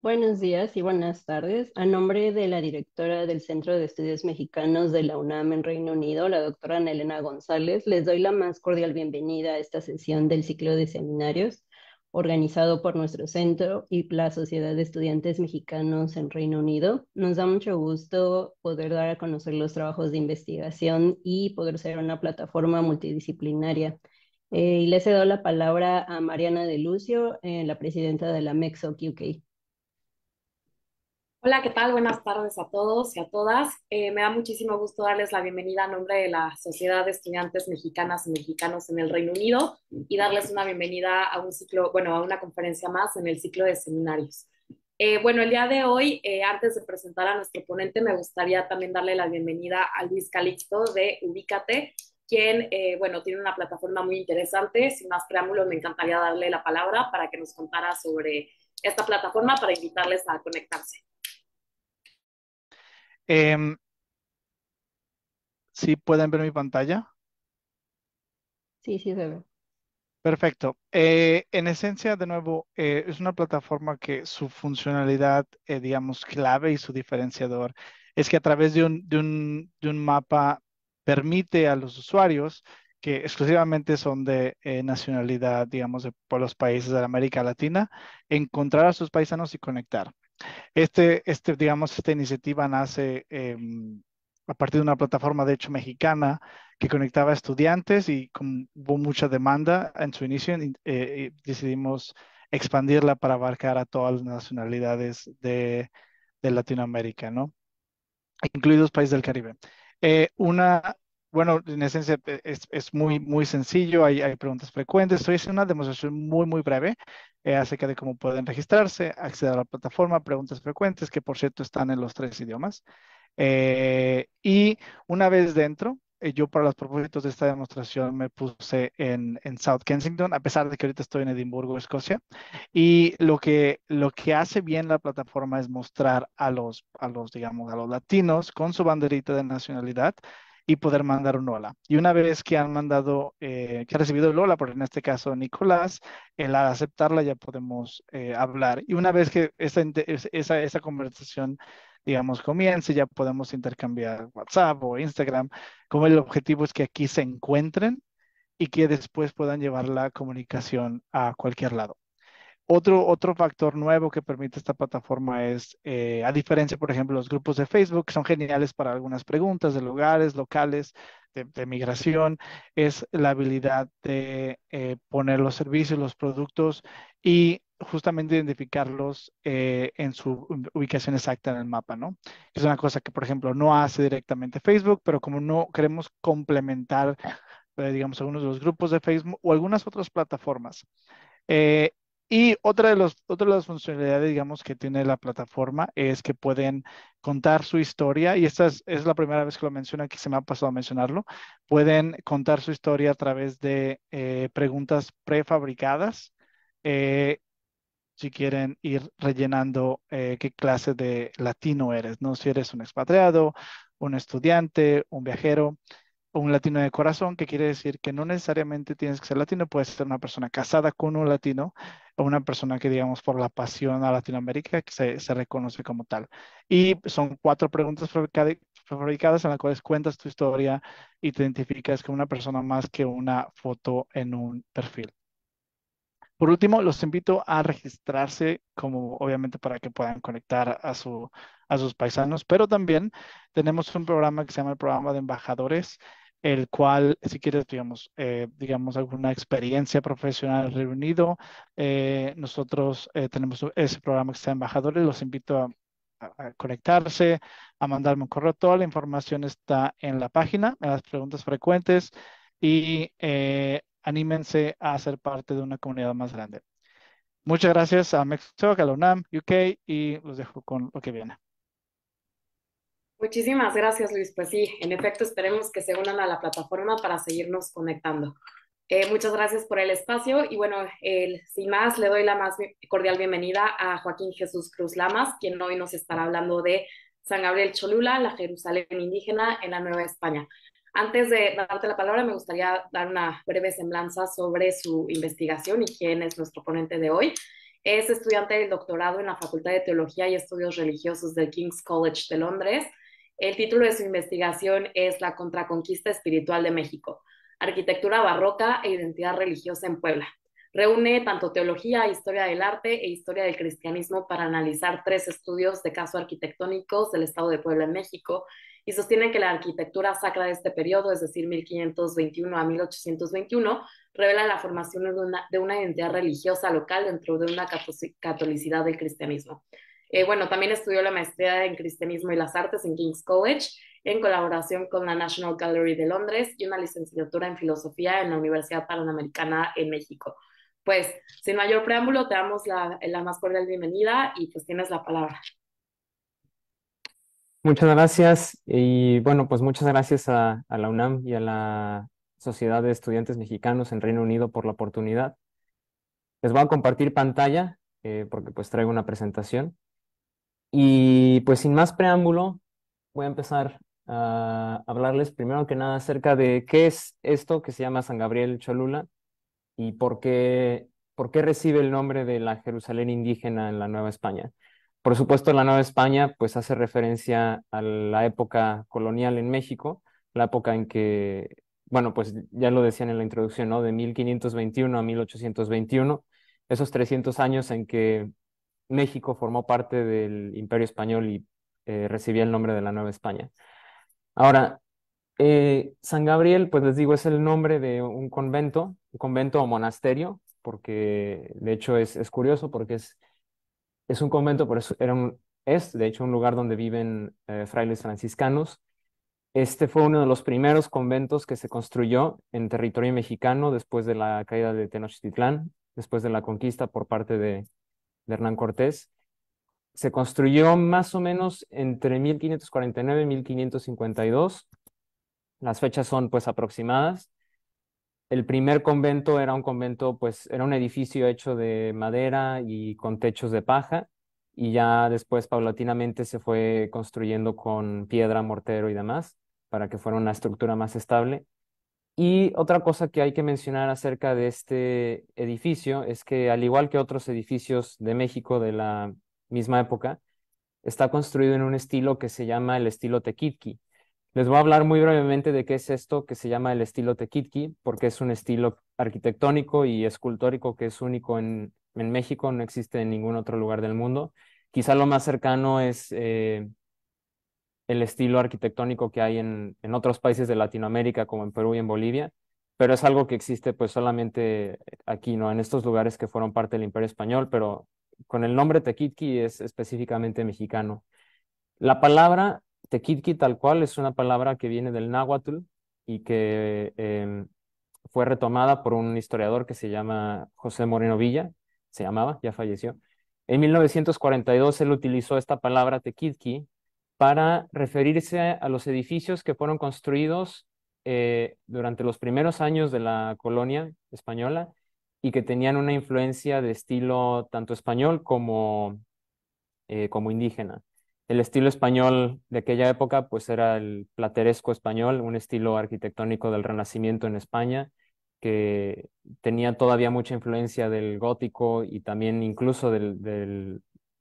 Buenos días y buenas tardes. A nombre de la directora del Centro de Estudios Mexicanos de la UNAM en Reino Unido, la doctora Ana Elena González, les doy la más cordial bienvenida a esta sesión del ciclo de seminarios organizado por nuestro centro y la Sociedad de Estudiantes Mexicanos en Reino Unido. Nos da mucho gusto poder dar a conocer los trabajos de investigación y poder ser una plataforma multidisciplinaria. Y les he dado la palabra a Mariana de Lucio, la presidenta de la MEXOC UK. Hola, ¿qué tal? Buenas tardes a todos y a todas. Me da muchísimo gusto darles la bienvenida a nombre de la Sociedad de Estudiantes Mexicanas y Mexicanos en el Reino Unido y darles una bienvenida a un ciclo, bueno, a una conferencia más en el ciclo de seminarios. Bueno, el día de hoy, antes de presentar a nuestro ponente, me gustaría también darle la bienvenida a Luis Calixto de Ubícate, quien, bueno, tiene una plataforma muy interesante. Sin más preámbulos, me encantaría darle la palabra para que nos contara sobre esta plataforma para invitarles a conectarse. Em, ¿Sí pueden ver mi pantalla? Sí, sí, se ve. Perfecto. En esencia, de nuevo, es una plataforma que su funcionalidad, digamos, clave y su diferenciador es que a través de un mapa permite a los usuarios que exclusivamente son de nacionalidad, digamos, de por los países de la América Latina, encontrar a sus paisanos y conectar. Digamos, esta iniciativa nace a partir de una plataforma, de hecho, mexicana, que conectaba a estudiantes y como hubo mucha demanda en su inicio, decidimos expandirla para abarcar a todas las nacionalidades de Latinoamérica, ¿no? Incluidos países del Caribe. Bueno, en esencia es muy, muy sencillo, hay preguntas frecuentes. Estoy haciendo una demostración muy, muy breve acerca de cómo pueden registrarse, acceder a la plataforma, preguntas frecuentes, que por cierto están en los tres idiomas. Y una vez dentro, yo para los propósitos de esta demostración me puse en South Kensington, a pesar de que ahorita estoy en Edimburgo, Escocia. Y lo que hace bien la plataforma es mostrar digamos, a los latinos con su banderita de nacionalidad y poder mandar un hola. Y una vez que han mandado, que ha recibido el hola, por en este caso Nicolás, al aceptarla ya podemos hablar. Y una vez que esa conversación, digamos, comience, ya podemos intercambiar WhatsApp o Instagram, como el objetivo es que aquí se encuentren y que después puedan llevar la comunicación a cualquier lado. Otro factor nuevo que permite esta plataforma es, a diferencia, por ejemplo, los grupos de Facebook, que son geniales para algunas preguntas de lugares, locales, de migración, es la habilidad de poner los servicios, los productos y justamente identificarlos en su ubicación exacta en el mapa, ¿no? Es una cosa que, por ejemplo, no hace directamente Facebook, pero como no queremos complementar, digamos, algunos de los grupos de Facebook o algunas otras plataformas. Eh, y otra de las funcionalidades, digamos, que tiene la plataforma es que pueden contar su historia, y esta es la primera vez que lo menciono, aquí se me ha pasado a mencionarlo. Pueden contar su historia a través de preguntas prefabricadas, eh, si quieren ir rellenando qué clase de latino eres, ¿no? Si eres un expatriado, un estudiante, un viajero o un latino de corazón, que quiere decir que no necesariamente tienes que ser latino, puedes ser una persona casada con un latino o una persona que, digamos, por la pasión a Latinoamérica, que se reconoce como tal. Y son cuatro preguntas fabricadas en las cuales cuentas tu historia y te identificas como una persona más que una foto en un perfil. Por último, los invito a registrarse como obviamente para que puedan conectar a sus paisanos, pero también tenemos un programa que se llama el programa de embajadores, el cual, si quieres, digamos alguna experiencia profesional reunido, nosotros tenemos ese programa que se llama Embajadores. Los invito a conectarse, a mandarme un correo. Toda la información está en la página, en las preguntas frecuentes, y anímense a ser parte de una comunidad más grande. Muchas gracias a Mexoc, a la UNAM, UK, y los dejo con lo que viene. Muchísimas gracias, Luis. Pues sí, en efecto, esperemos que se unan a la plataforma para seguirnos conectando. Muchas gracias por el espacio y bueno, sin más, le doy la más cordial bienvenida a Joaquín Jesús Cruz Lamas, quien hoy nos estará hablando de San Gabriel Cholula, la Jerusalén indígena en la Nueva España. Antes de darte la palabra, me gustaría dar una breve semblanza sobre su investigación y quién es nuestro ponente de hoy. Es estudiante del doctorado en la Facultad de Teología y Estudios Religiosos del King's College de Londres. El título de su investigación es La contraconquista espiritual de México, arquitectura barroca e identidad religiosa en Puebla. Reúne tanto teología, historia del arte e historia del cristianismo para analizar 3 estudios de caso arquitectónicos del estado de Puebla en México y sostiene que la arquitectura sacra de este periodo, es decir, 1521 a 1821, revela la formación de una identidad religiosa local dentro de una catolicidad del cristianismo. Bueno, también estudió la maestría en Cristianismo y las Artes en King's College, en colaboración con la National Gallery de Londres, y una licenciatura en Filosofía en la Universidad Panamericana en México. Pues, sin mayor preámbulo, te damos la más cordial bienvenida y pues tienes la palabra. Muchas gracias y bueno, pues muchas gracias a la UNAM y a la Sociedad de Estudiantes Mexicanos en Reino Unido por la oportunidad. Les voy a compartir pantalla porque pues traigo una presentación y pues sin más preámbulo voy a empezar a hablarles primero que nada acerca de qué es esto que se llama San Gabriel Cholula y por qué recibe el nombre de la Jerusalén indígena en la Nueva España. Por supuesto, la Nueva España pues hace referencia a la época colonial en México, la época en que, bueno, pues ya lo decían en la introducción, ¿no? De 1521 a 1821, esos 300 años en que México formó parte del Imperio Español y recibía el nombre de la Nueva España. Ahora, San Gabriel, pues les digo, es el nombre de un convento o monasterio, porque de hecho es curioso porque es un convento, pero es de hecho un lugar donde viven frailes franciscanos. Este fue uno de los primeros conventos que se construyó en territorio mexicano después de la caída de Tenochtitlán, después de la conquista por parte de Hernán Cortés. Se construyó más o menos entre 1549 y 1552. Las fechas son pues aproximadas. El primer convento era un convento, pues era un edificio hecho de madera y con techos de paja, y ya después paulatinamente se fue construyendo con piedra, mortero y demás, para que fuera una estructura más estable. Y otra cosa que hay que mencionar acerca de este edificio es que, al igual que otros edificios de México de la misma época, está construido en un estilo que se llama el estilo tequitqui. Les voy a hablar muy brevemente de qué es esto que se llama el estilo tequitqui, porque es un estilo arquitectónico y escultórico que es único en México, no existe en ningún otro lugar del mundo. Quizá lo más cercano es el estilo arquitectónico que hay en otros países de Latinoamérica, como en Perú y en Bolivia, pero es algo que existe pues solamente aquí, ¿no? En estos lugares que fueron parte del Imperio Español, pero con el nombre tequitqui es específicamente mexicano. La palabra tequitqui tal cual es una palabra que viene del náhuatl y que fue retomada por un historiador que se llama José Moreno Villa, se llamaba, ya falleció. En 1942 él utilizó esta palabra tequitqui para referirse a los edificios que fueron construidos durante los primeros años de la colonia española y que tenían una influencia de estilo tanto español como indígena. El estilo español de aquella época pues era el plateresco español, un estilo arquitectónico del Renacimiento en España que tenía todavía mucha influencia del gótico y también incluso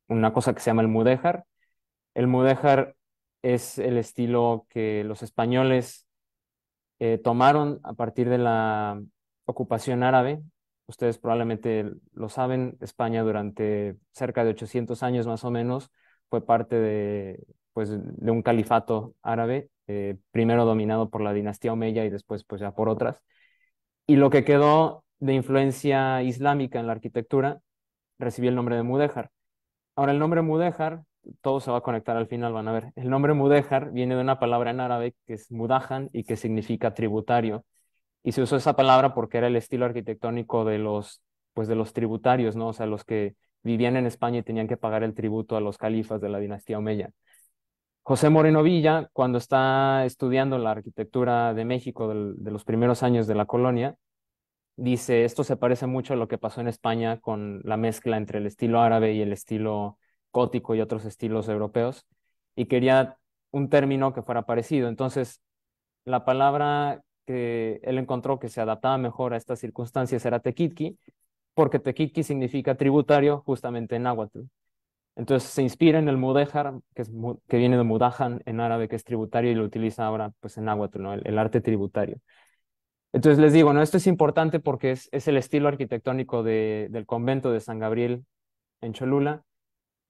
una cosa que se llama el mudéjar. El mudéjar es el estilo que los españoles tomaron a partir de la ocupación árabe. Ustedes probablemente lo saben, España durante cerca de 800 años más o menos fue parte pues, de un califato árabe, primero dominado por la dinastía Omeya y después pues ya por otras. Y lo que quedó de influencia islámica en la arquitectura recibió el nombre de mudéjar. Ahora, el nombre mudéjar, todo se va a conectar al final, van a ver. El nombre mudéjar viene de una palabra en árabe que es mudajan y que significa tributario. Y se usó esa palabra porque era el estilo arquitectónico pues de los tributarios, ¿no? O sea, los que vivían en España y tenían que pagar el tributo a los califas de la dinastía Omeya. José Moreno Villa, cuando está estudiando la arquitectura de México de los primeros años de la colonia, dice, esto se parece mucho a lo que pasó en España con la mezcla entre el estilo árabe y el estilo gótico y otros estilos europeos, y quería un término que fuera parecido. Entonces, la palabra que él encontró que se adaptaba mejor a estas circunstancias era tequitqui, porque Tequitqui significa tributario justamente en náhuatl. Entonces se inspira en el mudéjar, que viene de mudajan en árabe, que es tributario, y lo utiliza ahora pues en náhuatl, ¿no? El arte tributario. Entonces les digo, ¿no? Esto es importante porque es el estilo arquitectónico del convento de San Gabriel en Cholula,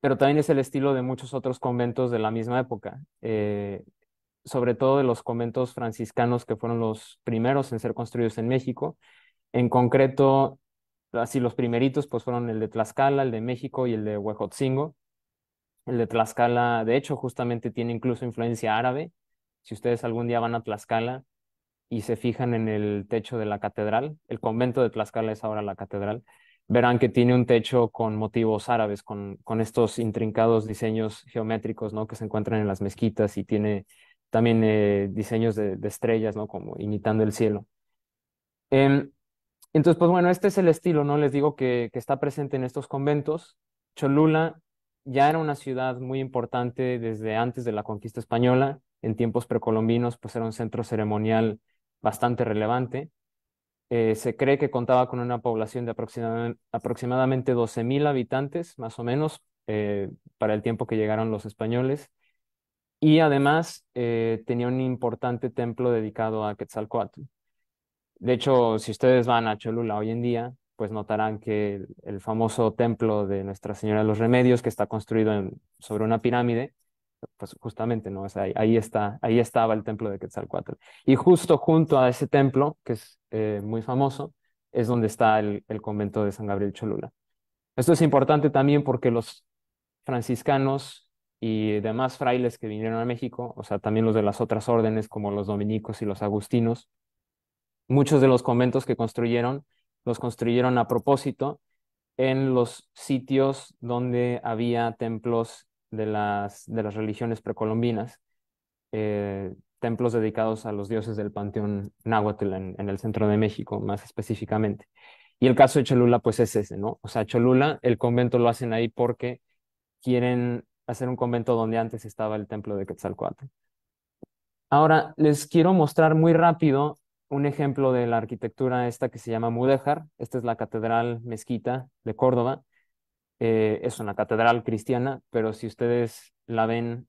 pero también es el estilo de muchos otros conventos de la misma época, sobre todo de los conventos franciscanos que fueron los primeros en ser construidos en México. En concreto, así los primeritos pues fueron el de Tlaxcala, el de México y el de Huejotzingo. El de Tlaxcala, de hecho, justamente tiene incluso influencia árabe. Si ustedes algún día van a Tlaxcala y se fijan en el techo de la catedral, el convento de Tlaxcala es ahora la catedral, verán que tiene un techo con motivos árabes, con estos intrincados diseños geométricos, ¿no? Que se encuentran en las mezquitas, y tiene también diseños de estrellas, ¿no? Como imitando el cielo. Em, entonces, pues bueno, este es el estilo, ¿no? Les digo que está presente en estos conventos. Cholula ya era una ciudad muy importante desde antes de la conquista española. En tiempos precolombinos, pues era un centro ceremonial bastante relevante. Se cree que contaba con una población de aproximadamente 12,000 habitantes, más o menos, para el tiempo que llegaron los españoles. Y además tenía un importante templo dedicado a Quetzalcóatl. De hecho, si ustedes van a Cholula hoy en día, pues notarán que el famoso templo de Nuestra Señora de los Remedios, que está construido sobre una pirámide, pues justamente, ¿no? O sea, ahí estaba el templo de Quetzalcóatl. Y justo junto a ese templo, que es muy famoso, es donde está el convento de San Gabriel Cholula. Esto es importante también porque los franciscanos y demás frailes que vinieron a México, o sea, también los de las otras órdenes como los dominicos y los agustinos, muchos de los conventos que construyeron los construyeron a propósito en los sitios donde había templos de las religiones precolombinas, templos dedicados a los dioses del panteón náhuatl en el centro de México, más específicamente. Y el caso de Cholula, pues es ese, ¿no? O sea, Cholula, el convento lo hacen ahí porque quieren hacer un convento donde antes estaba el templo de Quetzalcóatl. Ahora, les quiero mostrar muy rápido un ejemplo de la arquitectura esta que se llama mudéjar. Esta es la Catedral Mezquita de Córdoba. Es una catedral cristiana, pero si ustedes la ven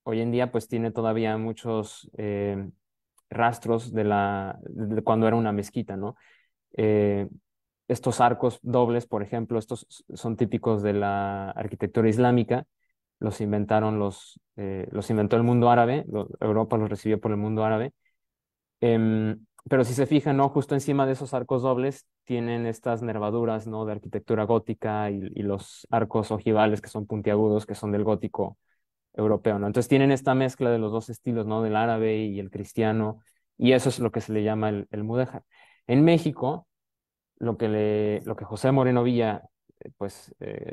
hoy en día, pues tiene todavía muchos rastros de cuando era una mezquita, ¿no? Eh, Estos arcos dobles, por ejemplo, estos son típicos de la arquitectura islámica. Los inventó el mundo árabe. Europa los recibió por el mundo árabe. Pero si se fijan, ¿no? Justo encima de esos arcos dobles tienen estas nervaduras, ¿no? De arquitectura gótica, y los arcos ojivales que son puntiagudos, que son del gótico europeo, ¿no? Entonces tienen esta mezcla de los dos estilos, ¿no? Del árabe y el cristiano, y eso es lo que se le llama el mudéjar. En México, lo que José Moreno Villa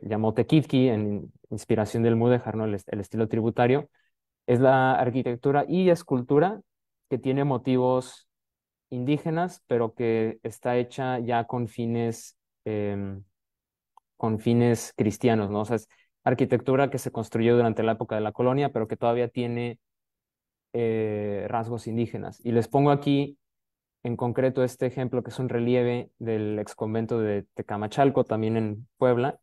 llamó tequitqui, en inspiración del mudéjar, ¿no? El estilo tributario, es la arquitectura y escultura que tiene motivos indígenas, pero que está hecha ya con fines cristianos, ¿no? O sea, es arquitectura que se construyó durante la época de la colonia, pero que todavía tiene rasgos indígenas. Y les pongo aquí en concreto este ejemplo, que es un relieve del ex convento de Tecamachalco, también en Puebla.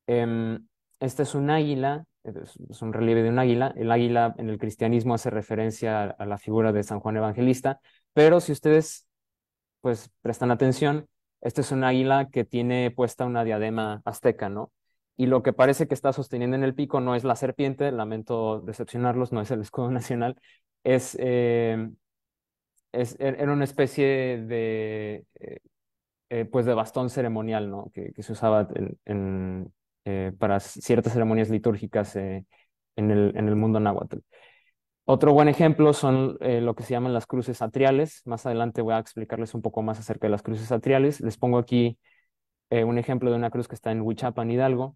Este es un águila, es un relieve de un águila. El águila en el cristianismo hace referencia a la figura de San Juan Evangelista, pero si ustedes pues prestan atención, este es un águila que tiene puesta una diadema azteca, ¿no? Y lo que parece que está sosteniendo en el pico no es la serpiente, lamento decepcionarlos, no es el escudo nacional, es, era una especie pues de bastón ceremonial, ¿no? Que se usaba para ciertas ceremonias litúrgicas en el mundo náhuatl. Otro buen ejemplo son lo que se llaman las cruces atriales. Más adelante voy a explicarles un poco más acerca de las cruces atriales. Les pongo aquí un ejemplo de una cruz que está en Huichapan, Hidalgo.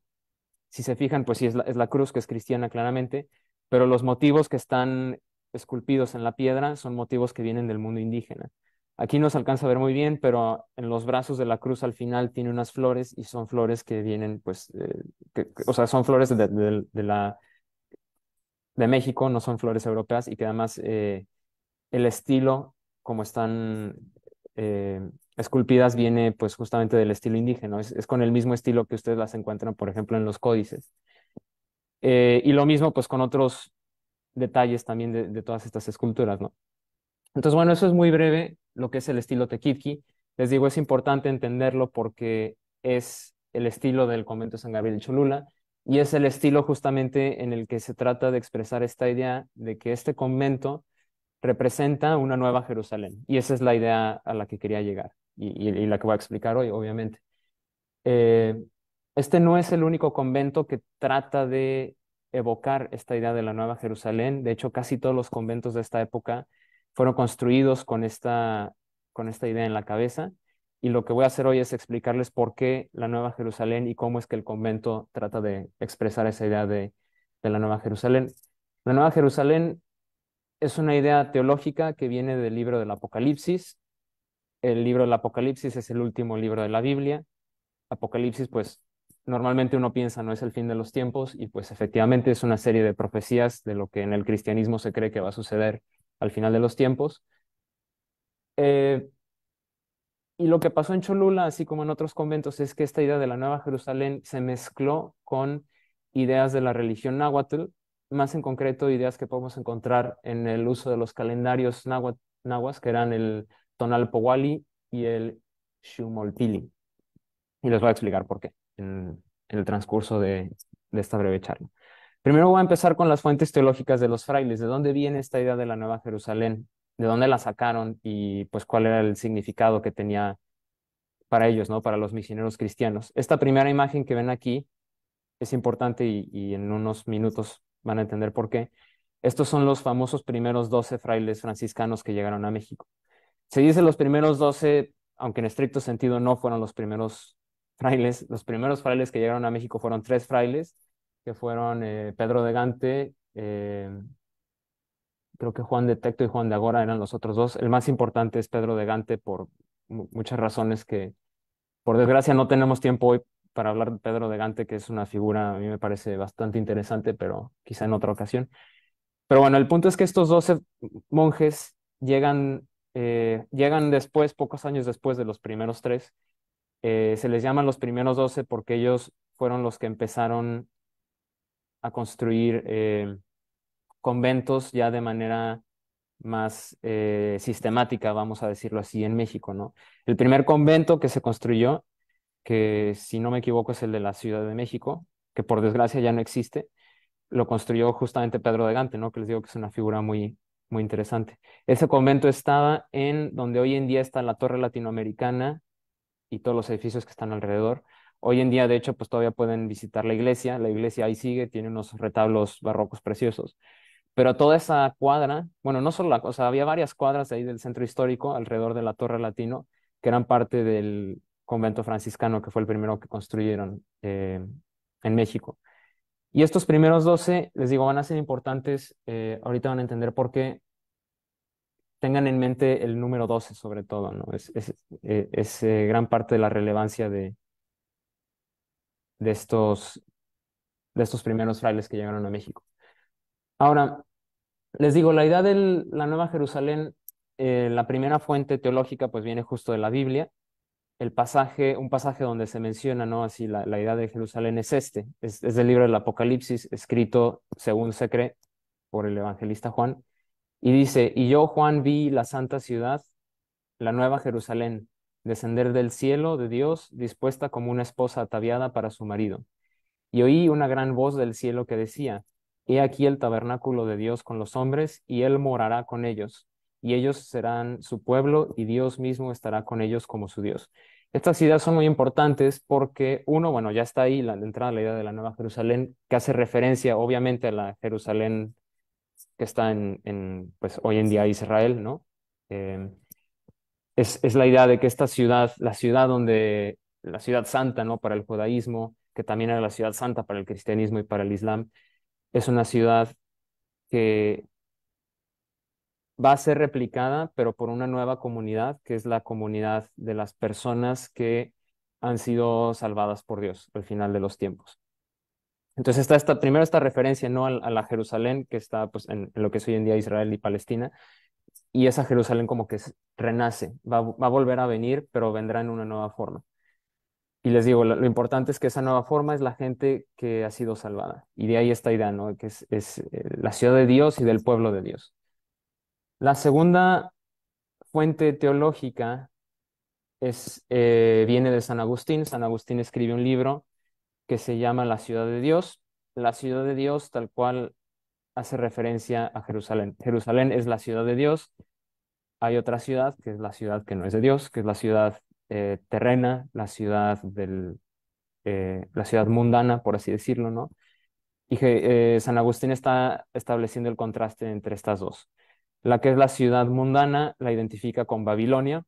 Si se fijan, pues sí, es la cruz, que es cristiana claramente, pero los motivos que están esculpidos en la piedra son motivos que vienen del mundo indígena. Aquí no se alcanza a ver muy bien, pero en los brazos de la cruz al final tiene unas flores, y son flores que vienen, pues, o sea, son flores de México, no son flores europeas, y que además el estilo, como están esculpidas viene pues justamente del estilo indígena, es con el mismo estilo que ustedes las encuentran, por ejemplo, en los códices. Y lo mismo pues con otros detalles también de todas estas esculturas, ¿no? Entonces, bueno, eso es muy breve lo que es el estilo Tequitqui. Les digo, es importante entenderlo porque es el estilo del convento de San Gabriel de Cholula y es el estilo justamente en el que se trata de expresar esta idea de que este convento representa una nueva Jerusalén. Y esa es la idea a la que quería llegar y la que voy a explicar hoy, obviamente. Eh, este no es el único convento que trata de evocar esta idea de la Nueva Jerusalén. De hecho, casi todos los conventos de esta época fueron construidos con esta idea en la cabeza. Y lo que voy a hacer hoy es explicarles por qué la Nueva Jerusalén y cómo es que el convento trata de expresar esa idea de la Nueva Jerusalén. La Nueva Jerusalén es una idea teológica que viene del libro del Apocalipsis. El libro del Apocalipsis es el último libro de la Biblia. Apocalipsis, pues normalmente uno piensa no es el fin de los tiempos y pues efectivamente es una serie de profecías de lo que en el cristianismo se cree que va a suceder al final de los tiempos. Eh, y lo que pasó en Cholula, así como en otros conventos, es que esta idea de la Nueva Jerusalén se mezcló con ideas de la religión náhuatl, más en concreto ideas que podemos encontrar en el uso de los calendarios nahuas, que eran el Tonalpohualli y el Xumolpili. Y les voy a explicar por qué en el transcurso de esta breve charla. Primero voy a empezar con las fuentes teológicas de los frailes. ¿De dónde viene esta idea de la Nueva Jerusalén? ¿De dónde la sacaron? Y pues cuál era el significado que tenía para ellos, ¿no? Para los misioneros cristianos. Esta primera imagen que ven aquí es importante y en unos minutos van a entender por qué. Estos son los famosos primeros 12 frailes franciscanos que llegaron a México. Se dice los primeros 12, aunque en estricto sentido no fueron los primeros frailes. Los primeros frailes que llegaron a México fueron 3 frailes, que fueron Pedro de Gante, creo que Juan de Tecto y Juan de Agora eran los otros 2. El más importante es Pedro de Gante por muchas razones que, por desgracia, no tenemos tiempo hoy para hablar de Pedro de Gante, que es una figura, a mí me parece bastante interesante, pero quizá en otra ocasión. Pero bueno, el punto es que estos 12 monjes llegan después, pocos años después de los primeros 3. Se les llaman los primeros 12 porque ellos fueron los que empezaron a construir conventos ya de manera más sistemática, vamos a decirlo así, en México, ¿no? El primer convento que se construyó, que si no me equivoco es el de la Ciudad de México, que por desgracia ya no existe, lo construyó justamente Pedro de Gante, ¿no? Que les digo que es una figura muy, muy interesante. Ese convento estaba en donde hoy en día está la Torre Latinoamericana y todos los edificios que están alrededor. Hoy en día, de hecho, pues todavía pueden visitar la iglesia. La iglesia ahí sigue, tiene unos retablos barrocos preciosos. Pero toda esa cuadra, bueno, no solo o sea, había varias cuadras de ahí del centro histórico alrededor de la Torre Latino, que eran parte del convento franciscano, que fue el primero que construyeron en México. Y estos primeros 12, les digo, van a ser importantes. Ahorita van a entender por qué. Tengan en mente el número 12 sobre todo, ¿no? Es gran parte de la relevancia de estos, de estos primeros frailes que llegaron a México. Ahora, les digo, la idea de la Nueva Jerusalén, la primera fuente teológica, pues viene justo de la Biblia. Un pasaje donde se menciona, ¿no? Así la idea de Jerusalén es es del libro del Apocalipsis, escrito, según se cree, por el evangelista Juan. Y dice, y yo, Juan, vi la santa ciudad, la nueva Jerusalén, descender del cielo de Dios, dispuesta como una esposa ataviada para su marido. Y oí una gran voz del cielo que decía, He aquí el tabernáculo de Dios con los hombres, y él morará con ellos, y ellos serán su pueblo, y Dios mismo estará con ellos como su Dios. Estas ideas son muy importantes porque, uno, bueno, ya está ahí la entrada la idea de la Nueva Jerusalén, que hace referencia, obviamente, a la Jerusalén que está pues, hoy en día Israel, ¿no? Eh, es la idea de que esta ciudad, la ciudad santa, ¿no? Para el judaísmo, que también era la ciudad santa para el cristianismo y para el islam, es una ciudad que va a ser replicada, pero por una nueva comunidad, que es la comunidad de las personas que han sido salvadas por Dios al final de los tiempos. Entonces está primero esta referencia, ¿no? A la Jerusalén, que está pues, en lo que es hoy en día Israel y Palestina, y esa Jerusalén como que renace, va a volver a venir, pero vendrá en una nueva forma. Y les digo, lo importante es que esa nueva forma es la gente que ha sido salvada. Y de ahí esta idea, ¿no? Que es la ciudad de Dios y del pueblo de Dios. La segunda fuente teológica viene de San Agustín. San Agustín escribe un libro que se llama La ciudad de Dios. La ciudad de Dios tal cual hace referencia a Jerusalén. Jerusalén es la ciudad de Dios. Hay otra ciudad que es la ciudad que no es de Dios, que es la ciudad terrena, la ciudad mundana, por así decirlo, ¿no? Y San Agustín está estableciendo el contraste entre estas dos. La que es la ciudad mundana la identifica con Babilonia.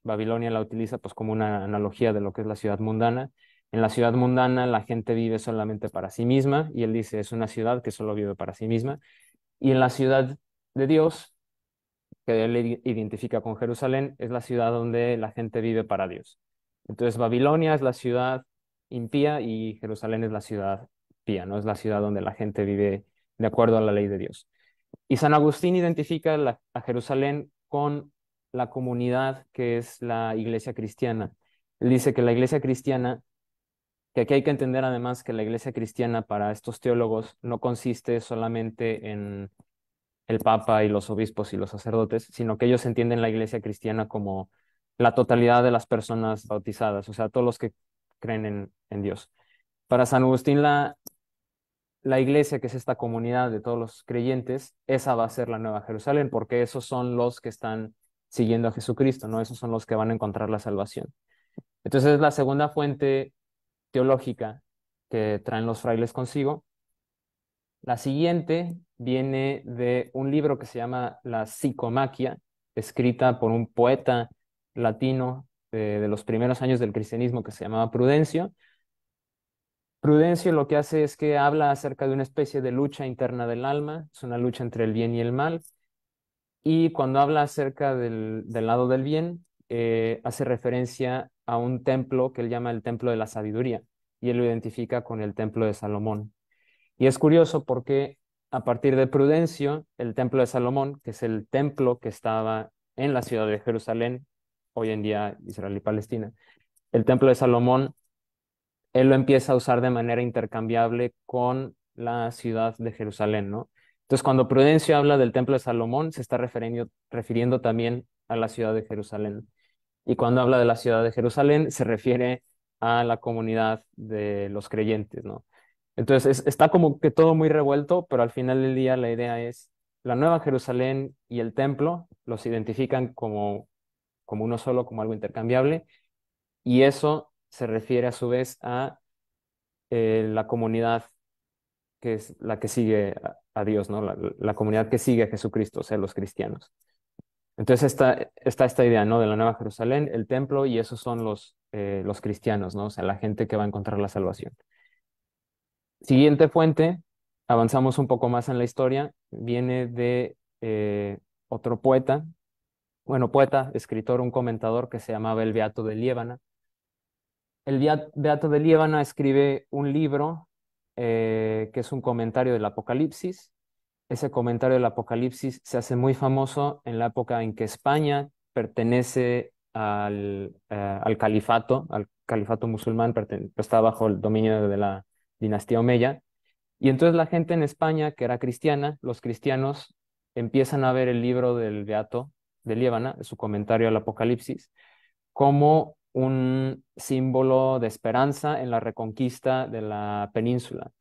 Babilonia la utiliza pues como una analogía de lo que es la ciudad mundana. En la ciudad mundana la gente vive solamente para sí misma y él dice es una ciudad que solo vive para sí misma. Y en la ciudad de Dios, que él identifica con Jerusalén, es la ciudad donde la gente vive para Dios. Entonces Babilonia es la ciudad impía y Jerusalén es la ciudad pía, ¿no? Es la ciudad donde la gente vive de acuerdo a la ley de Dios. Y San Agustín identifica a Jerusalén con la comunidad que es la iglesia cristiana. Él dice que la iglesia cristiana, que aquí hay que entender además que la iglesia cristiana para estos teólogos no consiste solamente en el Papa y los obispos y los sacerdotes, sino que ellos entienden la iglesia cristiana como la totalidad de las personas bautizadas, o sea, todos los que creen en Dios. Para San Agustín, la iglesia, que es esta comunidad de todos los creyentes, esa va a ser la Nueva Jerusalén, porque esos son los que están siguiendo a Jesucristo, ¿no? Esos son los que van a encontrar la salvación. Entonces es la segunda fuente teológica que traen los frailes consigo. La siguiente viene de un libro que se llama La Psicomaquia, escrita por un poeta latino de los primeros años del cristianismo que se llamaba Prudencio. Prudencio lo que hace es que habla acerca de una especie de lucha interna del alma, es una lucha entre el bien y el mal, y cuando habla acerca del lado del bien, hace referencia a un templo que él llama el templo de la sabiduría, y él lo identifica con el templo de Salomón. Y es curioso porque a partir de Prudencio, el templo de Salomón, que es el templo que estaba en la ciudad de Jerusalén, hoy en día Israel y Palestina, el templo de Salomón él lo empieza a usar de manera intercambiable con la ciudad de Jerusalén, ¿no? Entonces, cuando Prudencio habla del templo de Salomón, se está refiriendo también a la ciudad de Jerusalén. Y cuando habla de la ciudad de Jerusalén, se refiere a la comunidad de los creyentes, ¿no? Entonces, está como que todo muy revuelto, pero al final del día la idea es la Nueva Jerusalén y el templo los identifican como uno solo, como algo intercambiable, y eso se refiere a su vez a la comunidad que es la que sigue a Dios, ¿no? La comunidad que sigue a Jesucristo, o sea, los cristianos. Entonces está esta idea, ¿no? De la Nueva Jerusalén, el templo, y esos son los cristianos, ¿no? O sea, la gente que va a encontrar la salvación. Siguiente fuente, avanzamos un poco más en la historia, viene de otro poeta, bueno, poeta, escritor, un comentador que se llamaba el Beato de Liébana. El Beato de Liébana escribe un libro que es un comentario del Apocalipsis. Ese comentario del Apocalipsis se hace muy famoso en la época en que España pertenece al califato musulmán, está bajo el dominio de la dinastía Omeya. Y entonces la gente en España, que era cristiana, los cristianos empiezan a ver el libro del Beato de Liébana, su comentario al Apocalipsis, como un símbolo de esperanza en la reconquista de la península.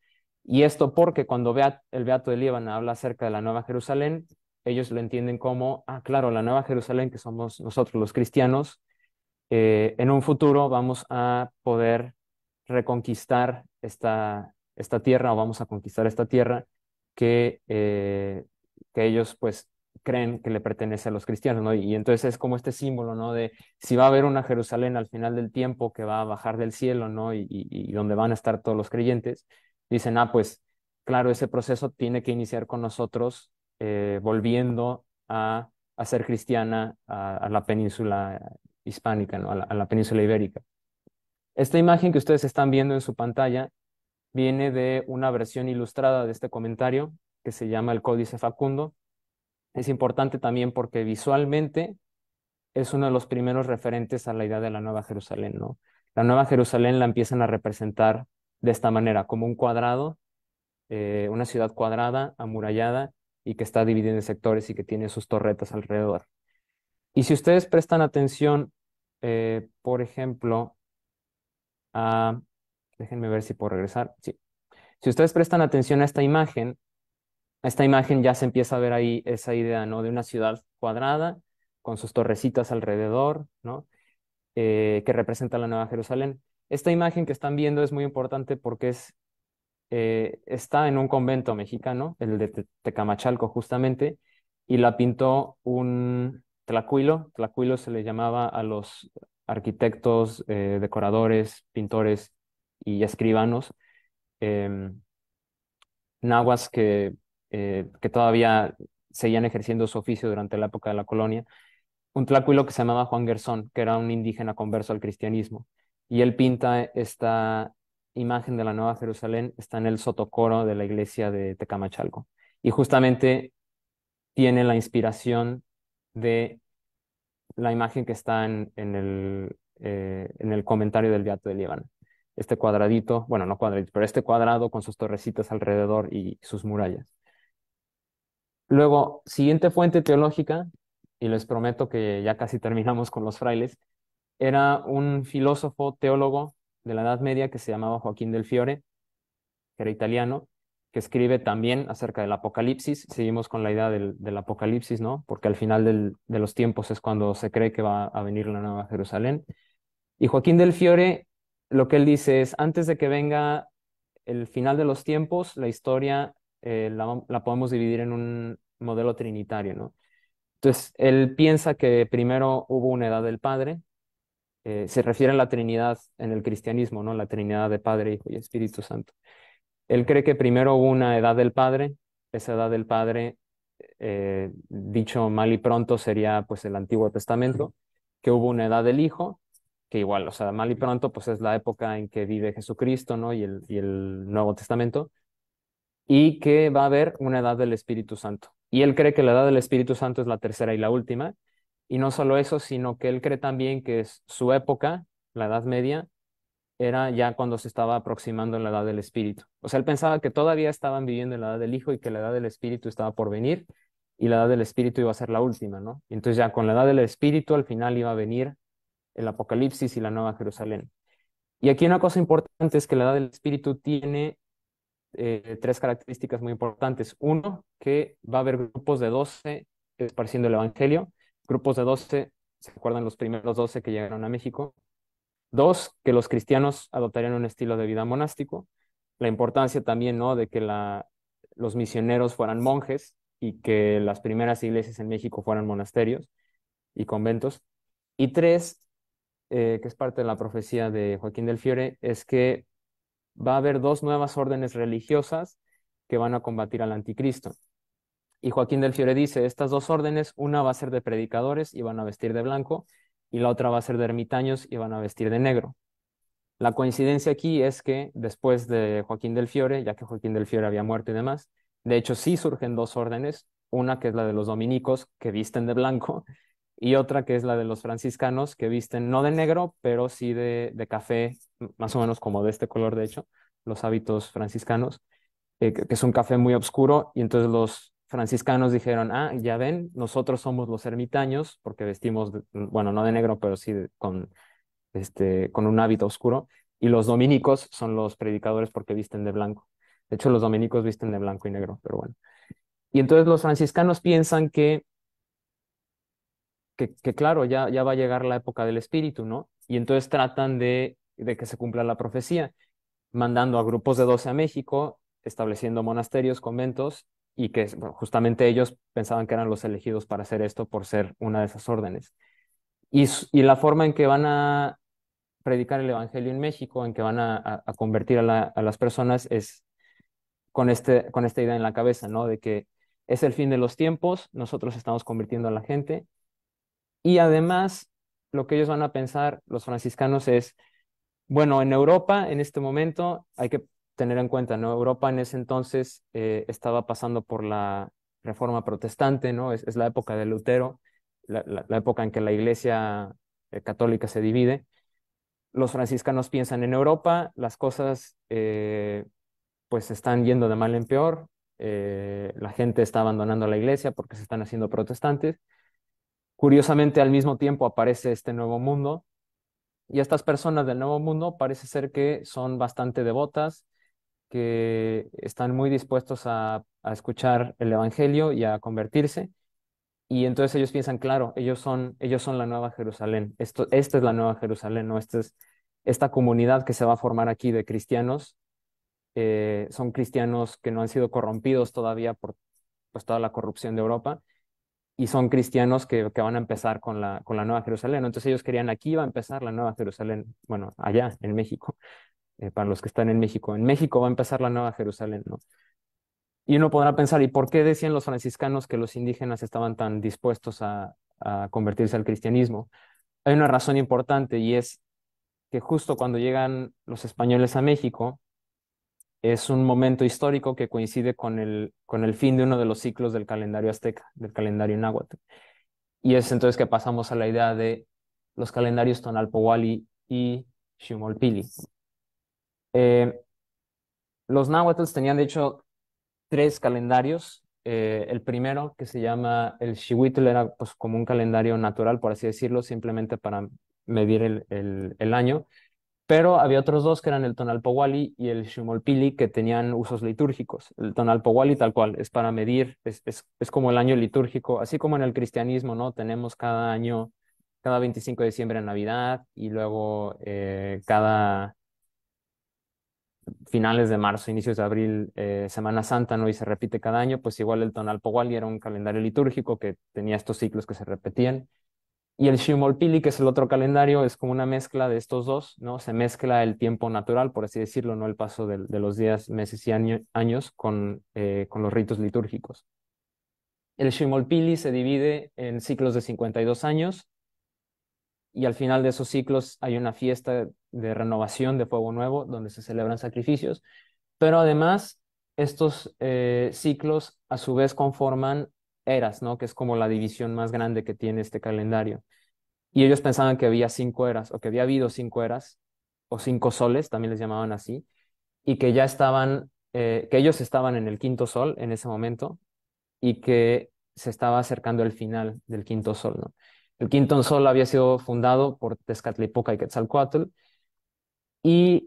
Y esto porque cuando el Beato de Líbano habla acerca de la Nueva Jerusalén, ellos lo entienden como, claro, la Nueva Jerusalén, que somos nosotros los cristianos, en un futuro vamos a poder reconquistar esta tierra o vamos a conquistar esta tierra que ellos pues creen que le pertenece a los cristianos, ¿no? Y entonces es como este símbolo, ¿no? De si va a haber una Jerusalén al final del tiempo que va a bajar del cielo, ¿no? Y donde van a estar todos los creyentes, dicen, pues claro, ese proceso tiene que iniciar con nosotros volviendo a ser cristiana a la península hispánica, ¿no? A la península ibérica. Esta imagen que ustedes están viendo en su pantalla viene de una versión ilustrada de este comentario que se llama el Códice Facundo. Es importante también porque visualmente es uno de los primeros referentes a la idea de la Nueva Jerusalén, ¿no? La Nueva Jerusalén la empiezan a representar de esta manera, como un cuadrado, una ciudad cuadrada, amurallada, y que está dividida en sectores y que tiene sus torretas alrededor. Y si ustedes prestan atención, por ejemplo, a... Déjenme ver si puedo regresar. Sí. Si ustedes prestan atención a esta imagen ya se empieza a ver ahí esa idea, ¿no? De una ciudad cuadrada, con sus torrecitas alrededor, ¿no? Que representa la Nueva Jerusalén. Esta imagen que están viendo es muy importante porque está en un convento mexicano, el de Tecamachalco justamente, y la pintó un tlacuilo. Tlacuilo se le llamaba a los arquitectos, decoradores, pintores y escribanos em, nahuas que todavía seguían ejerciendo su oficio durante la época de la colonia. Un tlacuilo que se llamaba Juan Gersón, que era un indígena converso al cristianismo. Y él pinta esta imagen de la Nueva Jerusalén, está en el sotocoro de la iglesia de Tecamachalco. Y justamente tiene la inspiración de la imagen que está en el comentario del Beato de Líbano. Este cuadradito, bueno, no cuadradito, pero este cuadrado con sus torrecitas alrededor y sus murallas. Luego, siguiente fuente teológica, y les prometo que ya casi terminamos con los frailes, era un filósofo teólogo de la Edad Media que se llamaba Joaquín del Fiore, que era italiano, que escribe también acerca del Apocalipsis. Seguimos con la idea del Apocalipsis, ¿no? Porque al final de los tiempos es cuando se cree que va a venir la Nueva Jerusalén. Y Joaquín del Fiore, lo que él dice es, antes de que venga el final de los tiempos, la historia la podemos dividir en un modelo trinitario, ¿no? Entonces, él piensa que primero hubo una edad del Padre, se refiere a la Trinidad en el cristianismo, ¿no? La Trinidad de Padre, Hijo y Espíritu Santo. Él cree que primero hubo una edad del Padre, esa edad del Padre, dicho mal y pronto, sería pues el Antiguo Testamento, que hubo una edad del Hijo, que igual, o sea, mal y pronto pues es la época en que vive Jesucristo, ¿no? Y el Nuevo Testamento, y que va a haber una edad del Espíritu Santo. Y él cree que la edad del Espíritu Santo es la tercera y la última, y no solo eso, sino que él cree también que es su época, la Edad Media, era ya cuando se estaba aproximando la edad del Espíritu. O sea, él pensaba que todavía estaban viviendo en la edad del Hijo y que la edad del Espíritu estaba por venir y la edad del Espíritu iba a ser la última, ¿no? Y entonces ya con la edad del Espíritu al final iba a venir el Apocalipsis y la Nueva Jerusalén. Y aquí una cosa importante es que la edad del Espíritu tiene tres características muy importantes. Uno, que va a haber grupos de 12 esparciendo el Evangelio. Grupos de 12, ¿se acuerdan los primeros 12 que llegaron a México? Dos, que los cristianos adoptarían un estilo de vida monástico. La importancia también, ¿no? De que los misioneros fueran monjes y que las primeras iglesias en México fueran monasterios y conventos. Y tres, que es parte de la profecía de Joaquín del Fiore, es que va a haber dos nuevas órdenes religiosas que van a combatir al anticristo. Y Joaquín del Fiore dice, estas dos órdenes, una va a ser de predicadores y van a vestir de blanco, y la otra va a ser de ermitaños y van a vestir de negro. La coincidencia aquí es que después de Joaquín del Fiore, ya que Joaquín del Fiore había muerto y demás, de hecho sí surgen dos órdenes, una que es la de los dominicos, que visten de blanco, y otra que es la de los franciscanos, que visten no de negro, pero sí de café, más o menos como de este color, de hecho, los hábitos franciscanos, que es un café muy oscuro, y entonces los franciscanos dijeron, ah, ya ven, nosotros somos los ermitaños, porque vestimos, bueno, no de negro, pero sí con un hábito oscuro, y los dominicos son los predicadores porque visten de blanco. De hecho, los dominicos visten de blanco y negro, pero bueno. Y entonces los franciscanos piensan que claro, ya va a llegar la época del Espíritu, ¿no? Y entonces tratan de que se cumpla la profecía, mandando a grupos de 12 a México, estableciendo monasterios, conventos, y que bueno, justamente ellos pensaban que eran los elegidos para hacer esto por ser una de esas órdenes. Y la forma en que van a predicar el Evangelio en México, en que van a convertir a las personas, es con esta idea en la cabeza, ¿no? De que es el fin de los tiempos, nosotros estamos convirtiendo a la gente, y además lo que ellos van a pensar, los franciscanos, es, bueno, en Europa en este momento hay que tener en cuenta, ¿no? Europa en ese entonces estaba pasando por la Reforma protestante, ¿no? Es la época de Lutero, la época en que la Iglesia católica se divide. Los franciscanos piensan en Europa, las cosas pues están yendo de mal en peor, la gente está abandonando la iglesia porque se están haciendo protestantes. Curiosamente, al mismo tiempo aparece este nuevo mundo y estas personas del nuevo mundo parece ser que son bastante devotas, que están muy dispuestos a escuchar el evangelio y a convertirse. Y entonces ellos piensan, claro, ellos son la Nueva Jerusalén. Esta es la Nueva Jerusalén, ¿no? Esta comunidad que se va a formar aquí de cristianos. Son cristianos que no han sido corrompidos todavía por pues, toda la corrupción de Europa. Y son cristianos que van a empezar con la Nueva Jerusalén, ¿no? Entonces ellos querían, aquí va a empezar la Nueva Jerusalén. Bueno, allá, en México, para los que están en México. En México va a empezar la Nueva Jerusalén, ¿no? Y uno podrá pensar, ¿y por qué decían los franciscanos que los indígenas estaban tan dispuestos a convertirse al cristianismo? Hay una razón importante y es que justo cuando llegan los españoles a México, es un momento histórico que coincide con el fin de uno de los ciclos del calendario azteca, del calendario náhuatl. Y es entonces que pasamos a la idea de los calendarios Tonalpohualli y Xumolpili. Los náhuatls tenían, de hecho, tres calendarios. El primero, que se llama el Xihuitl, era pues como un calendario natural, por así decirlo, simplemente para medir el año. Pero había otros dos que eran el Tonalpohualli y el Xumolpili que tenían usos litúrgicos. El Tonalpohualli tal cual, es para medir, es como el año litúrgico, así como en el cristianismo, ¿no? Tenemos cada año, cada 25 de diciembre Navidad y luego cada finales de marzo, inicios de abril, Semana Santa, ¿no? Y se repite cada año, pues igual el Tonalpohualli era un calendario litúrgico que tenía estos ciclos que se repetían. Y el Xumolpili, que es el otro calendario, es como una mezcla de estos dos, ¿no? Se mezcla el tiempo natural, por así decirlo, no el paso de los días, meses y años con los ritos litúrgicos. El Xumolpili se divide en ciclos de 52 años y al final de esos ciclos hay una fiesta de renovación de fuego nuevo donde se celebran sacrificios, pero además estos ciclos a su vez conforman eras, ¿no? Que es como la división más grande que tiene este calendario. Y ellos pensaban que había 5 eras, o que había habido 5 eras, o 5 soles, también les llamaban así, y que ya estaban, que ellos estaban en el quinto sol en ese momento, y que se estaba acercando el final del quinto sol, ¿no? El quinto sol había sido fundado por Tezcatlipoca y Quetzalcóatl, y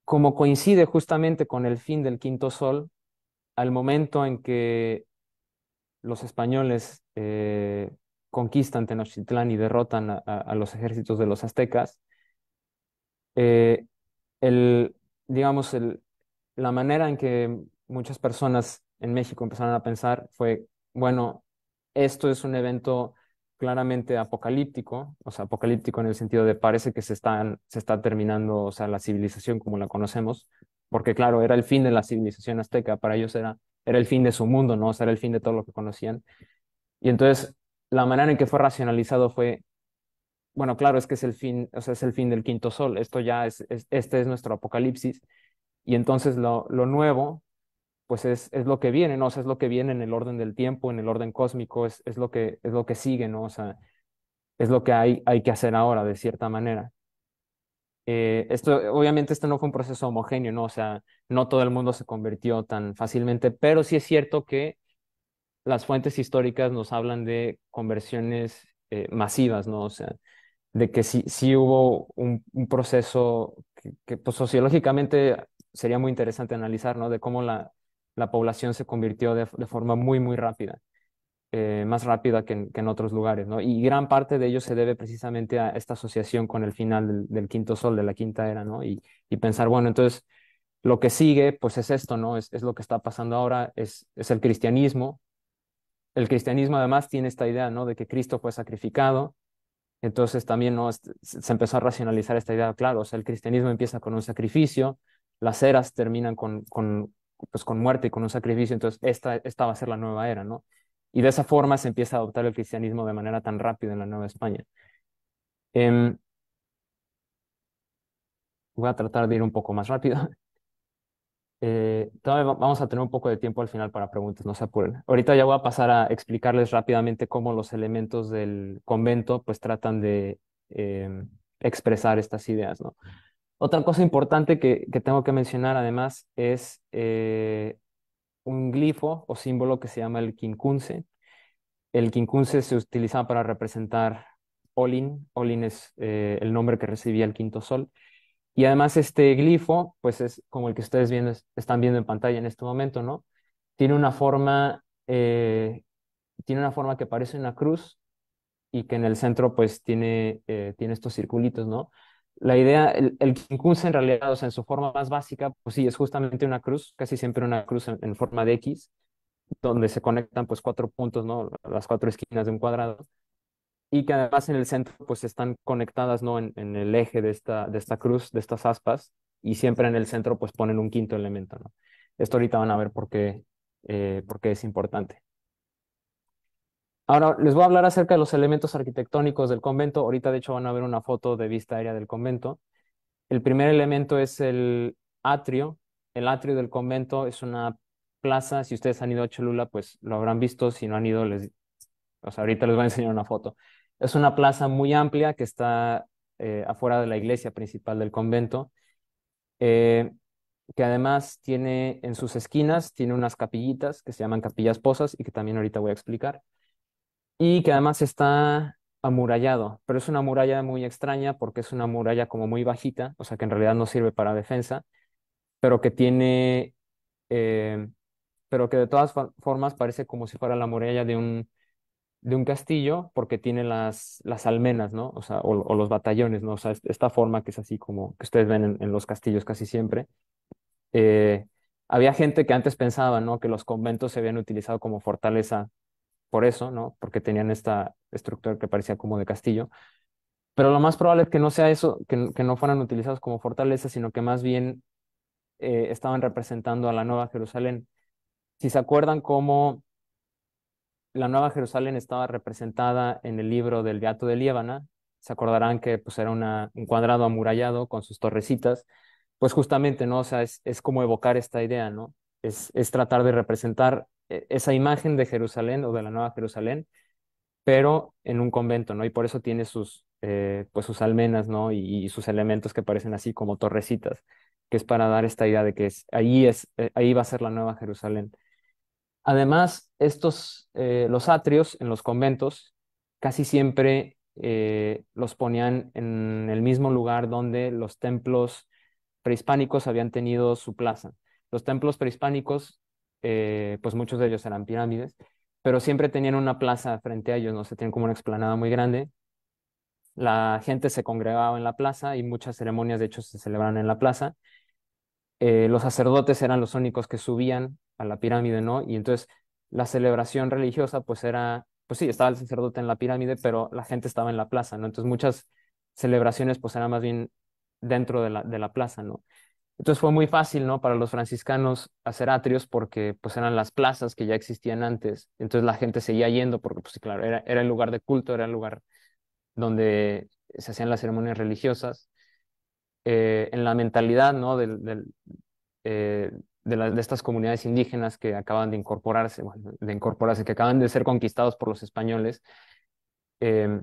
como coincide justamente con el fin del quinto sol, al momento en que los españoles conquistan Tenochtitlán y derrotan a los ejércitos de los aztecas, eh, el, digamos, la manera en que muchas personas en México empezaron a pensar fue, bueno, esto es un evento claramente apocalíptico, o sea, apocalíptico en el sentido de parece que se está terminando, o sea, la civilización como la conocemos, porque claro, era el fin de la civilización azteca, para ellos era el fin de su mundo, ¿no? O sea, era el fin de todo lo que conocían. Y entonces, la manera en que fue racionalizado fue, bueno, claro, es que es el fin, o sea, es el fin del quinto sol, esto ya este es nuestro apocalipsis, y entonces lo nuevo, pues es lo que viene, ¿no? O sea, es lo que viene en el orden del tiempo, en el orden cósmico, es lo que sigue, ¿no? O sea, es lo que hay que hacer ahora, de cierta manera. Obviamente, no fue un proceso homogéneo, ¿no? O sea, no todo el mundo se convirtió tan fácilmente, pero sí es cierto que las fuentes históricas nos hablan de conversiones masivas, ¿no? O sea, de que sí hubo un proceso que, pues, sociológicamente sería muy interesante analizar, ¿no? De cómo la población se convirtió de forma muy, muy rápida, más rápida que en otros lugares, ¿no? Y gran parte de ello se debe precisamente a esta asociación con el final del quinto sol, de la quinta era, ¿no? Y pensar, bueno, entonces lo que sigue, pues es esto, ¿no? Es lo que está pasando ahora, es el cristianismo. El cristianismo además tiene esta idea, ¿no? De que Cristo fue sacrificado. Entonces también, ¿no? Se empezó a racionalizar esta idea, claro, o sea, el cristianismo empieza con un sacrificio, las eras terminan pues, con muerte y con un sacrificio, entonces esta va a ser la nueva era, ¿no? Y de esa forma se empieza a adoptar el cristianismo de manera tan rápida en la Nueva España. Em, Voy a tratar de ir un poco más rápido. Todavía vamos a tener un poco de tiempo al final para preguntas, no se apuren. Ahorita ya voy a pasar a explicarles rápidamente cómo los elementos del convento pues tratan de expresar estas ideas, ¿no? Otra cosa importante que tengo que mencionar además es un glifo o símbolo que se llama el quincunce. El quincunce se utilizaba para representar Olin. Olin es el nombre que recibía el quinto sol. Y además este glifo, pues es como el que ustedes están viendo en pantalla en este momento, ¿no? Tiene una forma, tiene una forma que parece una cruz y que en el centro pues tiene estos circulitos, ¿no? La idea, el quincunce en realidad, o sea, en su forma más básica, pues sí, es justamente una cruz, casi siempre una cruz en forma de X, donde se conectan pues cuatro puntos, ¿no? Las cuatro esquinas de un cuadrado y que además en el centro pues están conectadas, ¿no? En el eje de esta cruz, de estas aspas, y siempre en el centro pues ponen un quinto elemento, ¿no? Esto ahorita van a ver por qué es importante. Ahora les voy a hablar acerca de los elementos arquitectónicos del convento. Ahorita de hecho van a ver una foto de vista aérea del convento. El primer elemento es el atrio. El atrio del convento es una plaza. Si ustedes han ido a Cholula, pues lo habrán visto. Si no han ido, o sea, ahorita les voy a enseñar una foto. Es una plaza muy amplia que está afuera de la iglesia principal del convento, eh, que además tiene en sus esquinas, tiene unas capillitas que se llaman capillas posas y que también ahorita voy a explicar, y que además está amurallado, pero es una muralla muy extraña porque es una muralla como muy bajita, o sea que en realidad no sirve para defensa, pero que tiene, eh, pero que de todas formas parece como si fuera la muralla de un castillo porque tiene las almenas, ¿no? O sea, o los batallones, ¿no? O sea, esta forma que es así como que ustedes ven en los castillos casi siempre. Eh, Había gente que antes pensaba, ¿no? Que los conventos se habían utilizado como fortaleza por eso, ¿no? Porque tenían esta estructura que parecía como de castillo. Pero lo más probable es que no sea eso, que no fueran utilizados como fortaleza, sino que más bien estaban representando a la Nueva Jerusalén. Si se acuerdan cómo la Nueva Jerusalén estaba representada en el libro del Beato de Liébana, se acordarán que pues, era un cuadrado amurallado con sus torrecitas, pues justamente, ¿no? O sea, es como evocar esta idea, ¿no? Es tratar de representar esa imagen de Jerusalén o de la Nueva Jerusalén, pero en un convento, ¿no? Y por eso tiene pues sus almenas, ¿no? Y sus elementos que parecen así como torrecitas, que es para dar esta idea de que ahí va a ser la Nueva Jerusalén. Además, los atrios en los conventos casi siempre los ponían en el mismo lugar donde los templos prehispánicos habían tenido su plaza. Los templos prehispánicos, pues muchos de ellos eran pirámides, pero siempre tenían una plaza frente a ellos, no sé, tenían como una explanada muy grande. La gente se congregaba en la plaza y muchas ceremonias, de hecho, se celebraban en la plaza. Los sacerdotes eran los únicos que subían a la pirámide, ¿no? Y entonces la celebración religiosa, pues era, pues sí, estaba el sacerdote en la pirámide, pero la gente estaba en la plaza, ¿no? Entonces muchas celebraciones, pues eran más bien dentro de la plaza, ¿no? Entonces fue muy fácil, ¿no? Para los franciscanos hacer atrios porque, pues eran las plazas que ya existían antes. Entonces la gente seguía yendo porque, pues sí, claro, era el lugar de culto, era el lugar donde se hacían las ceremonias religiosas. En la mentalidad, ¿no? Eh, de estas comunidades indígenas que acaban de incorporarse, bueno, que acaban de ser conquistados por los españoles, eh,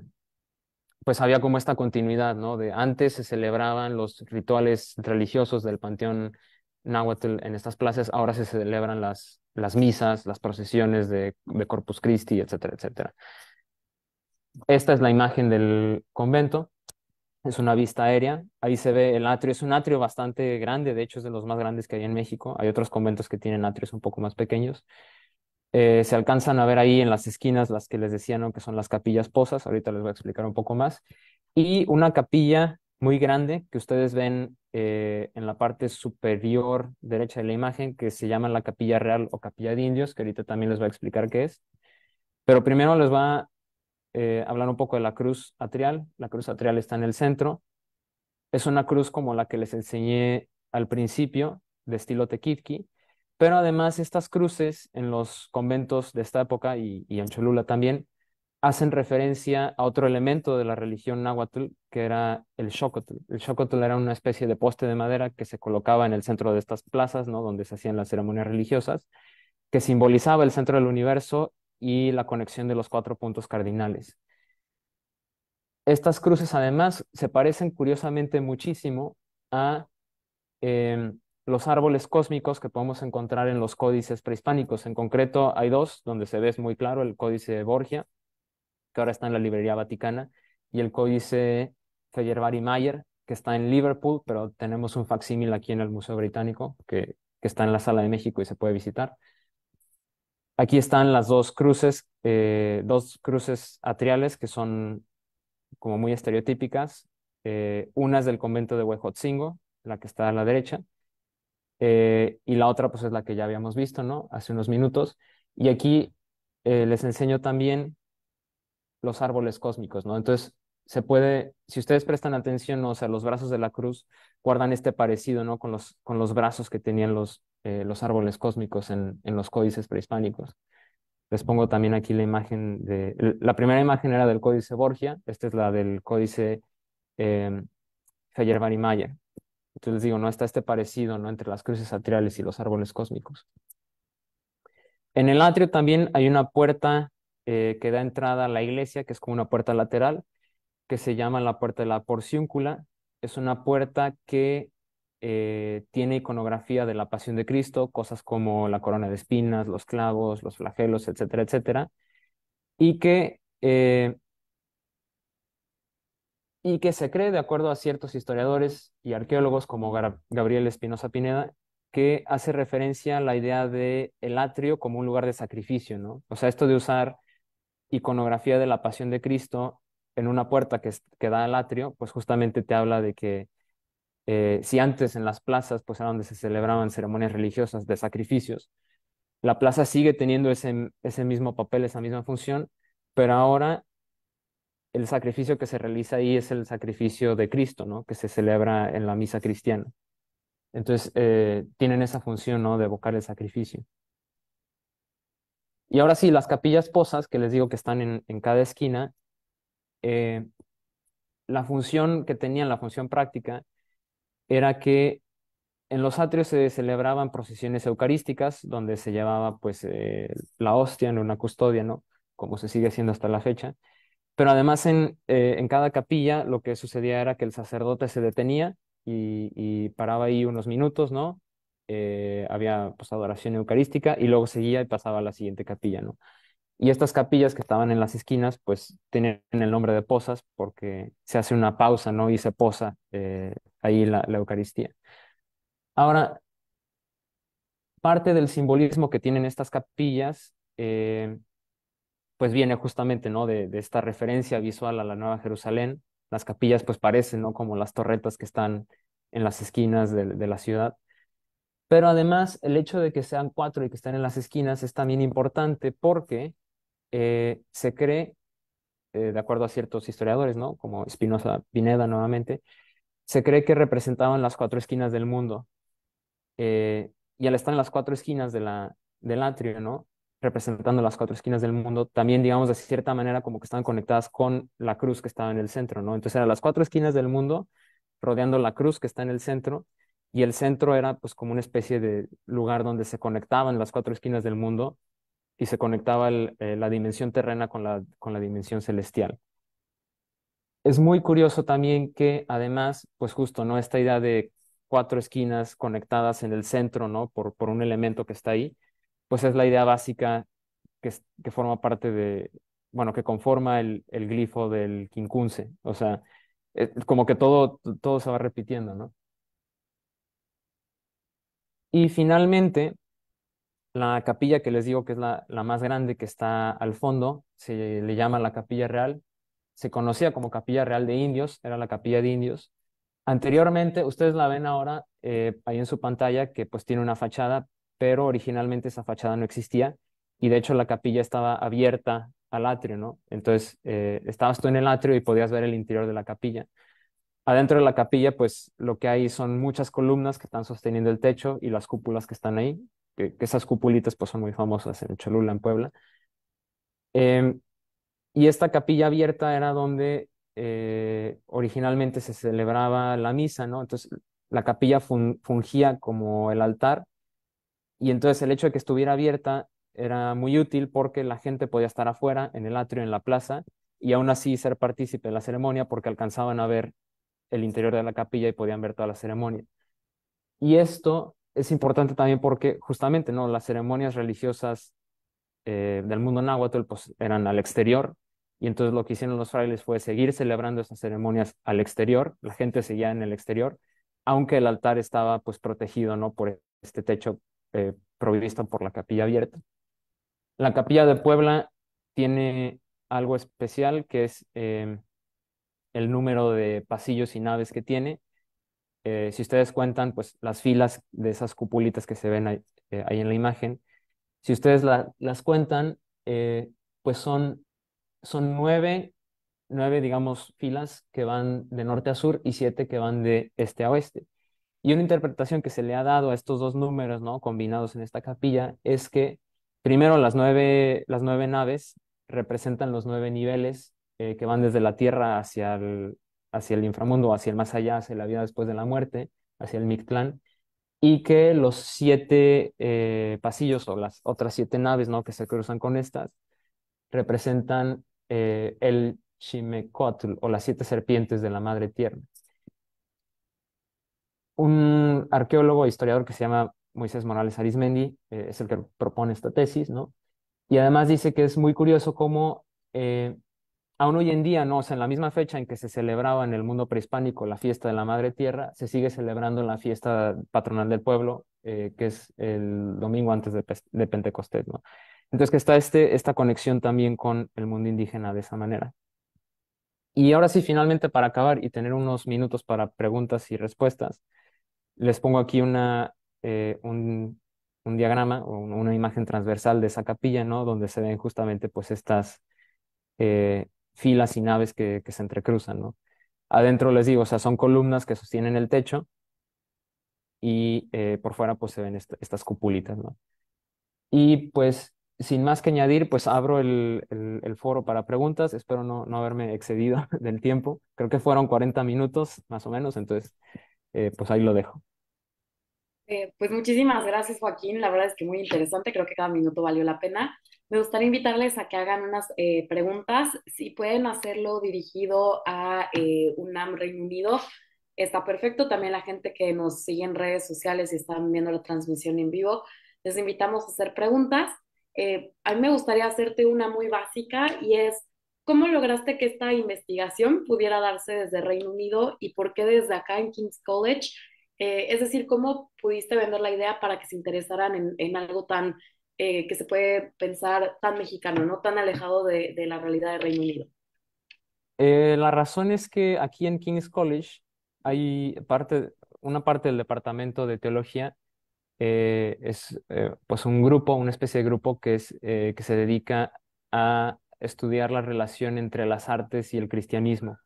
pues había como esta continuidad, ¿no? De antes se celebraban los rituales religiosos del panteón náhuatl en estas plazas, ahora se celebran las misas, las procesiones de Corpus Christi, etcétera, etcétera. Esta es la imagen del convento. Es una vista aérea. Ahí se ve el atrio. Es un atrio bastante grande, de hecho es de los más grandes que hay en México. Hay otros conventos que tienen atrios un poco más pequeños. Se alcanzan a ver ahí en las esquinas las que les decía, ¿no? Que son las capillas posas. Ahorita les voy a explicar un poco más. Y una capilla muy grande que ustedes ven en la parte superior derecha de la imagen, que se llama la Capilla Real o Capilla de Indios, que ahorita también les voy a explicar qué es. Pero primero les va a hablar un poco de la cruz atrial. La cruz atrial está en el centro. Es una cruz como la que les enseñé al principio, de estilo tequitqui, pero además estas cruces en los conventos de esta época y en Cholula también, hacen referencia a otro elemento de la religión náhuatl, que era el xocotl. El xocotl era una especie de poste de madera que se colocaba en el centro de estas plazas, ¿no? Donde se hacían las ceremonias religiosas, que simbolizaba el centro del universo y la conexión de los 4 puntos cardinales. Estas cruces además se parecen curiosamente muchísimo a los árboles cósmicos que podemos encontrar en los códices prehispánicos. En concreto hay dos donde se ve muy claro: el códice Borgia, que ahora está en la Librería Vaticana, y el códice Feyerabad-Mayer, que está en Liverpool, pero tenemos un facsímil aquí en el Museo Británico, que está en la Sala de México y se puede visitar. Aquí están las dos cruces atriales que son como muy estereotípicas. Una es del convento de Huejotzingo, la que está a la derecha, y la otra pues es la que ya habíamos visto, ¿no? Hace unos minutos. Y aquí les enseño también los árboles cósmicos, ¿no? Entonces, si ustedes prestan atención, ¿no? O sea, los brazos de la cruz guardan este parecido, ¿no? Con los brazos que tenían los árboles cósmicos en los códices prehispánicos. Les pongo también aquí la imagen la primera imagen era del códice Borgia, esta es la del códice eh, Feyerabad-Mayer. Entonces les digo, ¿no? Está este parecido, ¿no? Entre las cruces atriales y los árboles cósmicos. En el atrio también hay una puerta que da entrada a la iglesia, que es como una puerta lateral, que se llama la puerta de la Porciúncula. Es una puerta que tiene iconografía de la Pasión de Cristo, cosas como la corona de espinas, los clavos, los flagelos, etcétera, etcétera, y que se cree, de acuerdo a ciertos historiadores y arqueólogos como Gabriel Espinosa Pineda, que hace referencia a la idea de el atrio como un lugar de sacrificio, ¿no? O sea, esto de usar iconografía de la Pasión de Cristo en una puerta que da al atrio, pues justamente te habla de que si antes en las plazas pues era donde se celebraban ceremonias religiosas de sacrificios, la plaza sigue teniendo ese mismo papel, esa misma función, pero ahora el sacrificio que se realiza ahí es el sacrificio de Cristo, ¿no? Que se celebra en la misa cristiana. Entonces, tienen esa función, ¿no? De evocar el sacrificio. Y ahora sí, las capillas posas, que les digo que están en cada esquina, la función que tenían, la función práctica, era que en los atrios se celebraban procesiones eucarísticas, donde se llevaba pues la hostia en una custodia, ¿no? Como se sigue haciendo hasta la fecha. Pero además en cada capilla lo que sucedía era que el sacerdote se detenía y paraba ahí unos minutos, ¿no? Había pues adoración eucarística y luego seguía y pasaba a la siguiente capilla, ¿no? Y estas capillas que estaban en las esquinas, pues tienen el nombre de posas porque se hace una pausa, ¿no? Y se posa ahí la Eucaristía. Ahora, parte del simbolismo que tienen estas capillas, pues viene justamente, ¿no? De esta referencia visual a la Nueva Jerusalén. Las capillas pues parecen, ¿no? Como las torretas que están en las esquinas de la ciudad. Pero además el hecho de que sean 4 y que estén en las esquinas es también importante porque se cree, de acuerdo a ciertos historiadores, ¿no? Como Espinosa Pineda nuevamente, se cree que representaban las 4 esquinas del mundo. Y al estar en las 4 esquinas del atrio, ¿no? Representando las 4 esquinas del mundo, también, digamos, de cierta manera como que estaban conectadas con la cruz que estaba en el centro, ¿no? Entonces eran las 4 esquinas del mundo rodeando la cruz que está en el centro, y el centro era pues como una especie de lugar donde se conectaban las 4 esquinas del mundo y se conectaba la dimensión terrena con la dimensión celestial. Es muy curioso también que además, pues justo, ¿no? Esta idea de 4 esquinas conectadas en el centro, ¿no? Por un elemento que está ahí, pues es la idea básica que forma parte bueno, que conforma el glifo del quincunce. O sea, como que todo se va repitiendo, ¿no? Y finalmente, la capilla que les digo que es la más grande, que está al fondo, se le llama la Capilla Real. Se conocía como Capilla Real de Indios, era la capilla de indios. Anteriormente, ustedes la ven ahora ahí en su pantalla, que pues tiene una fachada, pero originalmente esa fachada no existía y de hecho la capilla estaba abierta al atrio, ¿no? Entonces, estabas tú en el atrio y podías ver el interior de la capilla. Adentro de la capilla, pues lo que hay son muchas columnas que están sosteniendo el techo y las cúpulas que están ahí, que esas cupulitas pues son muy famosas en Cholula, en Puebla. Em, Y esta capilla abierta era donde originalmente se celebraba la misa, ¿no? Entonces la capilla fungía como el altar, y entonces el hecho de que estuviera abierta era muy útil porque la gente podía estar afuera, en el atrio, en la plaza, y aún así ser partícipe de la ceremonia porque alcanzaban a ver el interior de la capilla y podían ver toda la ceremonia. Y esto es importante también porque justamente, ¿no? Las ceremonias religiosas del mundo náhuatl pues eran al exterior, y entonces lo que hicieron los frailes fue seguir celebrando esas ceremonias al exterior, la gente seguía en el exterior, aunque el altar estaba pues protegido, ¿no? Por este techo provisto por la capilla abierta. La capilla de Puebla tiene algo especial, que es el número de pasillos y naves que tiene. Si ustedes cuentan, pues las filas de esas cupulitas que se ven ahí en la imagen, si ustedes las cuentan, pues son nueve, digamos, filas que van de norte a sur y 7 que van de este a oeste. Y una interpretación que se le ha dado a estos dos números, ¿no? Combinados en esta capilla, es que primero las nueve naves representan los 9 niveles que van desde la tierra hacia el inframundo, hacia el más allá, hacia la vida después de la muerte, hacia el Mictlán, y que los 7 pasillos o las otras 7 naves, ¿no? Que se cruzan con estas, representan el Ximecotl o las 7 serpientes de la madre tierra. Un arqueólogo e historiador que se llama Moisés Morales Arizmendi es el que propone esta tesis, ¿no? Y además dice que es muy curioso cómo aún hoy en día, ¿no? O sea, en la misma fecha en que se celebraba en el mundo prehispánico la fiesta de la Madre Tierra, se sigue celebrando la fiesta patronal del pueblo, que es el domingo antes de Pentecostés, ¿no? Entonces que está esta conexión también con el mundo indígena de esa manera. Y ahora sí, finalmente, para acabar y tener unos minutos para preguntas y respuestas, les pongo aquí un diagrama o una imagen transversal de esa capilla, ¿no? Donde se ven justamente pues estas filas y naves que se entrecruzan, ¿no? Adentro les digo, o sea, son columnas que sostienen el techo, y por fuera pues se ven estas cupulitas, ¿no? Y pues sin más que añadir, pues abro el foro para preguntas. Espero no haberme excedido del tiempo. Creo que fueron 40 minutos más o menos, entonces pues ahí lo dejo. Pues muchísimas gracias, Joaquín. La verdad es que muy interesante. Creo que cada minuto valió la pena. Me gustaría invitarles a que hagan unas preguntas. Si pueden hacerlo dirigido a UNAM Reino Unido, está perfecto. También la gente que nos sigue en redes sociales y están viendo la transmisión en vivo, les invitamos a hacer preguntas. A mí me gustaría hacerte una muy básica y es, ¿cómo lograste que esta investigación pudiera darse desde Reino Unido y por qué desde acá en King's College? Es decir, ¿cómo pudiste vender la idea para que se interesaran en algo tan, que se puede pensar tan mexicano, ¿no? Tan alejado de la realidad de Reino Unido? La razón es que aquí en King's College hay una parte del departamento de teología, es pues un grupo, una especie de grupo que se dedica a estudiar la relación entre las artes y el cristianismo.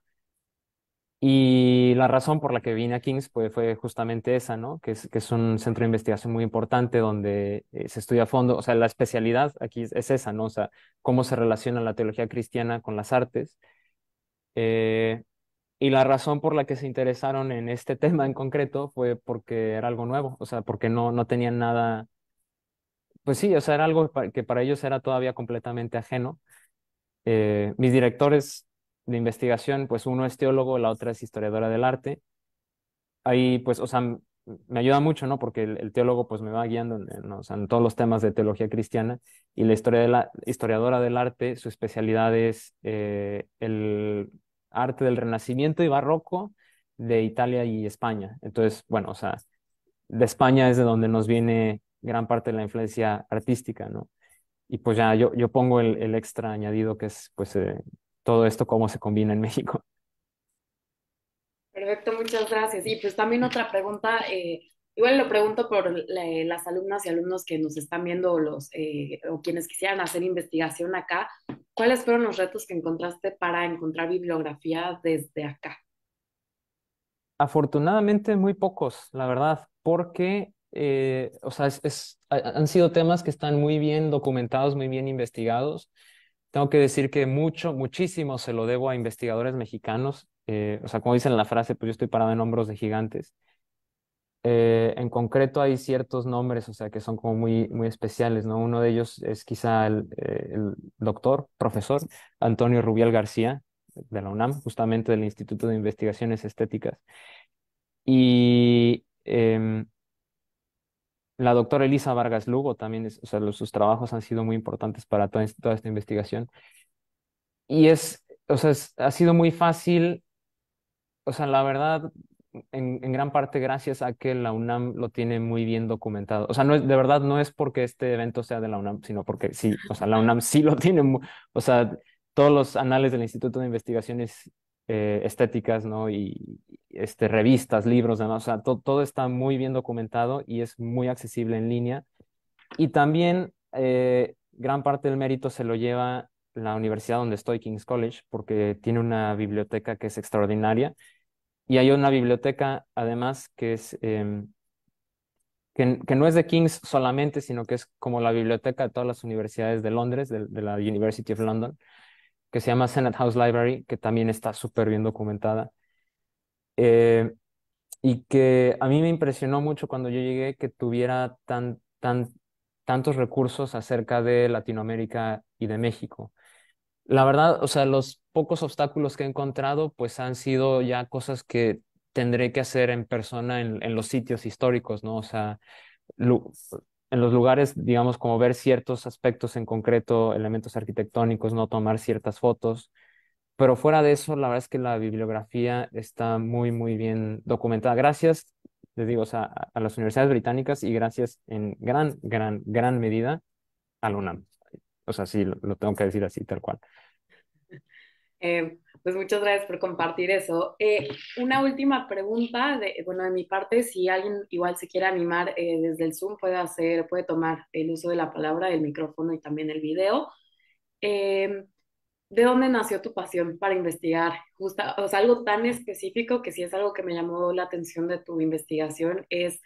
Y la razón por la que vine a King's pues, fue justamente esa, ¿no? Que es un centro de investigación muy importante donde se estudia a fondo, o sea, la especialidad aquí es esa, ¿no? O sea, cómo se relaciona la teología cristiana con las artes. Eh, y la razón por la que se interesaron en este tema en concreto fue porque era algo nuevo, o sea, porque no tenían nada, pues sí, o sea, era algo que para ellos era todavía completamente ajeno. Mis directores de investigación, pues uno es teólogo, la otra es historiadora del arte. Ahí, pues, o sea, me ayuda mucho, ¿no? Porque el teólogo, pues, me va guiando o sea, en todos los temas de teología cristiana, y la historiadora del arte, su especialidad es el arte del Renacimiento y Barroco de Italia y España. Entonces, bueno, o sea, de España es de donde nos viene gran parte de la influencia artística, ¿no? Y pues ya yo pongo el extra añadido que es, pues, todo esto cómo se combina en México. Perfecto, muchas gracias. Y pues también otra pregunta, igual lo pregunto por las alumnas y alumnos que nos están viendo o quienes quisieran hacer investigación acá. ¿Cuáles fueron los retos que encontraste para encontrar bibliografía desde acá? Afortunadamente muy pocos, la verdad, porque, o sea, han sido temas que están muy bien documentados, muy bien investigados, tengo que decir que muchísimo se lo debo a investigadores mexicanos. O sea, como dicen en la frase, pues yo estoy parado en hombros de gigantes. En concreto hay ciertos nombres, o sea, que son como muy especiales, ¿no? Uno de ellos es quizá el doctor, profesor Antonio Rubial García, de la UNAM, justamente del Instituto de Investigaciones Estéticas. Y la doctora Elisa Vargas Lugo también, o sea, sus trabajos han sido muy importantes para toda esta investigación. Y o sea, ha sido muy fácil, o sea, la verdad, en gran parte gracias a que la UNAM lo tiene muy bien documentado. O sea, de verdad no es porque este evento sea de la UNAM, sino porque sí, o sea, la UNAM sí lo tiene, o sea, todos los anales del Instituto de Investigaciones Estéticas, ¿no? Y revistas, libros, demás, o sea, todo está muy bien documentado y es muy accesible en línea. Y también gran parte del mérito se lo lleva la universidad donde estoy, King's College, porque tiene una biblioteca que es extraordinaria. Y hay una biblioteca, además, que no es de King's solamente, sino que es como la biblioteca de todas las universidades de Londres, de la University of London, que se llama Senate House Library, que también está súper bien documentada. Eh, y que a mí me impresionó mucho cuando yo llegué que tuviera tantos recursos acerca de Latinoamérica y de México. La verdad, o sea, los pocos obstáculos que he encontrado, pues han sido ya cosas que tendré que hacer en persona en los sitios históricos, ¿no? O sea, lu- en los lugares, digamos, como ver ciertos aspectos en concreto, elementos arquitectónicos, no tomar ciertas fotos. Pero fuera de eso, la verdad es que la bibliografía está muy bien documentada. Gracias, les digo, o sea, a las universidades británicas y gracias en gran medida a la UNAM. O sea, sí, lo tengo que decir así, tal cual. Pues muchas gracias por compartir eso. Una última pregunta, bueno, de mi parte, si alguien igual se quiere animar desde el Zoom, puede tomar el uso de la palabra, el micrófono y también el video. Eh, ¿De dónde nació tu pasión para investigar? O sea, algo tan específico que sí es algo que me llamó la atención de tu investigación, es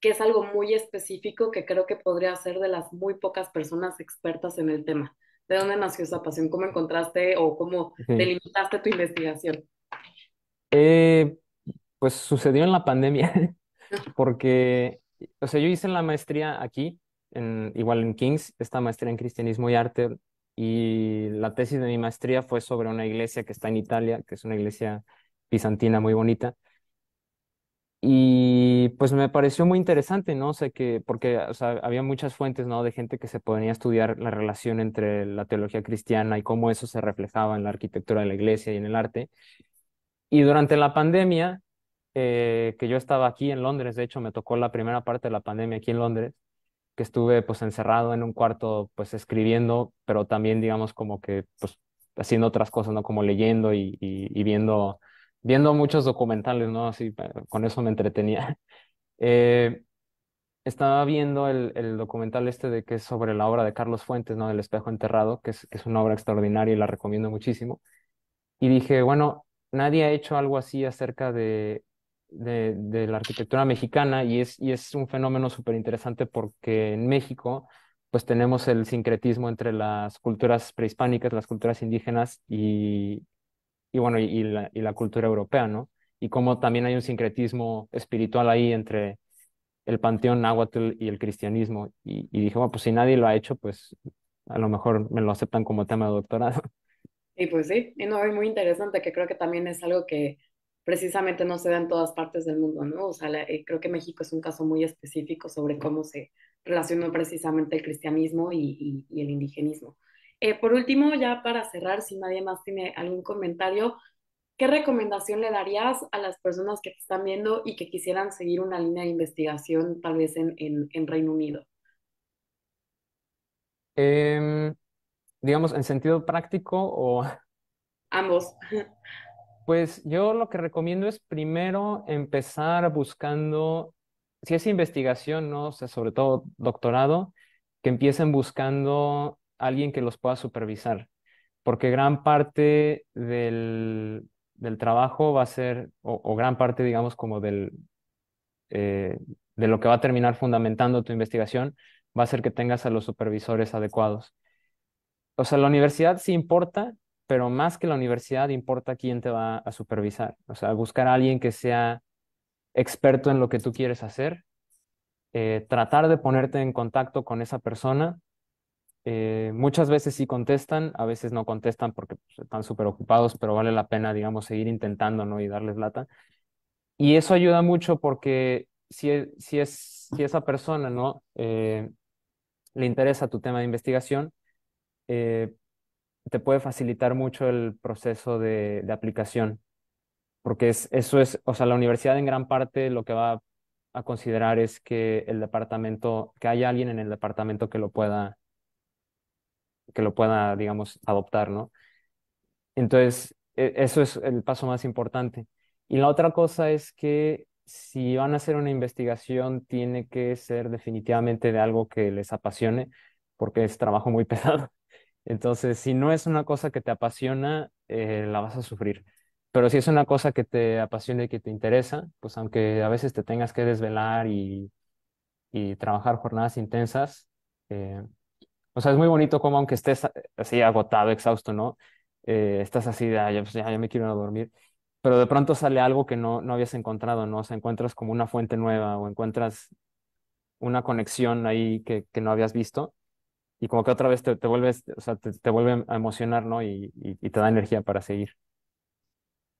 que es algo muy específico que creo que podría ser de las muy pocas personas expertas en el tema. ¿De dónde nació esa pasión? ¿Cómo encontraste o cómo Sí. delimitaste tu investigación? Eh, pues sucedió en la pandemia, porque, o sea, yo hice la maestría aquí, igual en King's, esta maestría en cristianismo y arte, y la tesis de mi maestría fue sobre una iglesia que está en Italia, que es una iglesia bizantina muy bonita. Y pues me pareció muy interesante, ¿no? O sea, porque, o sea, había muchas fuentes, ¿no? De gente que se ponía a estudiar la relación entre la teología cristiana y cómo eso se reflejaba en la arquitectura de la iglesia y en el arte. Y durante la pandemia, que yo estaba aquí en Londres, de hecho, me tocó la primera parte de la pandemia aquí en Londres, que estuve pues encerrado en un cuarto, pues escribiendo, pero también, digamos, como que, pues, haciendo otras cosas, ¿no? Como leyendo y viendo muchos documentales, ¿no? Así, con eso me entretenía. Eh, Estaba viendo el documental este de que es sobre la obra de Carlos Fuentes, ¿no? Del espejo enterrado, que es una obra extraordinaria y la recomiendo muchísimo. Y dije, bueno, nadie ha hecho algo así acerca de la arquitectura mexicana y es un fenómeno súper interesante porque en México pues tenemos el sincretismo entre las culturas prehispánicas, las culturas indígenas y bueno, y la cultura europea, ¿no? Y como también hay un sincretismo espiritual ahí entre el panteón náhuatl y el cristianismo. Y dije, bueno, pues si nadie lo ha hecho, pues a lo mejor me lo aceptan como tema de doctorado. Y pues sí, y no, es muy interesante que creo que también es algo que precisamente no se da en todas partes del mundo, ¿no? O sea, creo que México es un caso muy específico sobre cómo se relacionó precisamente el cristianismo y el indigenismo. Por último, ya para cerrar, si nadie más tiene algún comentario, ¿qué recomendación le darías a las personas que te están viendo y que quisieran seguir una línea de investigación tal vez en Reino Unido? Em, digamos, en sentido práctico o Ambos. pues yo lo que recomiendo es primero empezar buscando, si es investigación, ¿no? O sea, sobre todo doctorado, que empiecen buscando a alguien que los pueda supervisar, porque gran parte del trabajo va a ser, o gran parte, digamos, como eh, de lo que va a terminar fundamentando tu investigación, va a ser que tengas a los supervisores adecuados. o sea, la universidad sí importa, pero más que la universidad importa quién te va a supervisar. O sea, buscar a alguien que sea experto en lo que tú quieres hacer, tratar de ponerte en contacto con esa persona. Muchas veces sí contestan, a veces no contestan porque pues, están súper ocupados, pero vale la pena, digamos, seguir intentando, ¿no? Y darles lata. Y eso ayuda mucho porque si esa persona, ¿no? Le interesa tu tema de investigación, eh, te puede facilitar mucho el proceso de aplicación, porque eso es, o sea, la universidad en gran parte lo que va a considerar es que el departamento, que haya alguien en el departamento que lo pueda, digamos, adoptar, ¿no? Entonces, eso es el paso más importante. Y la otra cosa es que si van a hacer una investigación, tiene que ser definitivamente de algo que les apasione, porque es trabajo muy pesado. Entonces, si no es una cosa que te apasiona, la vas a sufrir. Pero si es una cosa que te apasiona y que te interesa, pues aunque a veces te tengas que desvelar y trabajar jornadas intensas, eh, o sea, es muy bonito como aunque estés así agotado, exhausto, ¿no? Estás así de, "Ay, pues, ya me quiero ir a dormir", pero de pronto sale algo que no habías encontrado, ¿no? O sea, encuentras como una fuente nueva o encuentras una conexión ahí que no habías visto y como que otra vez te vuelves, o sea, te vuelve a emocionar, ¿no? Y te da energía para seguir.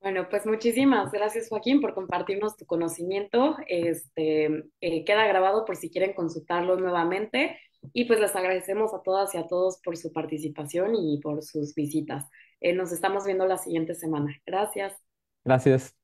Bueno, pues muchísimas gracias, Joaquín, por compartirnos tu conocimiento. Queda grabado por si quieren consultarlo nuevamente. Y pues les agradecemos a todas y a todos por su participación y por sus visitas. Nos estamos viendo la siguiente semana. Gracias. Gracias.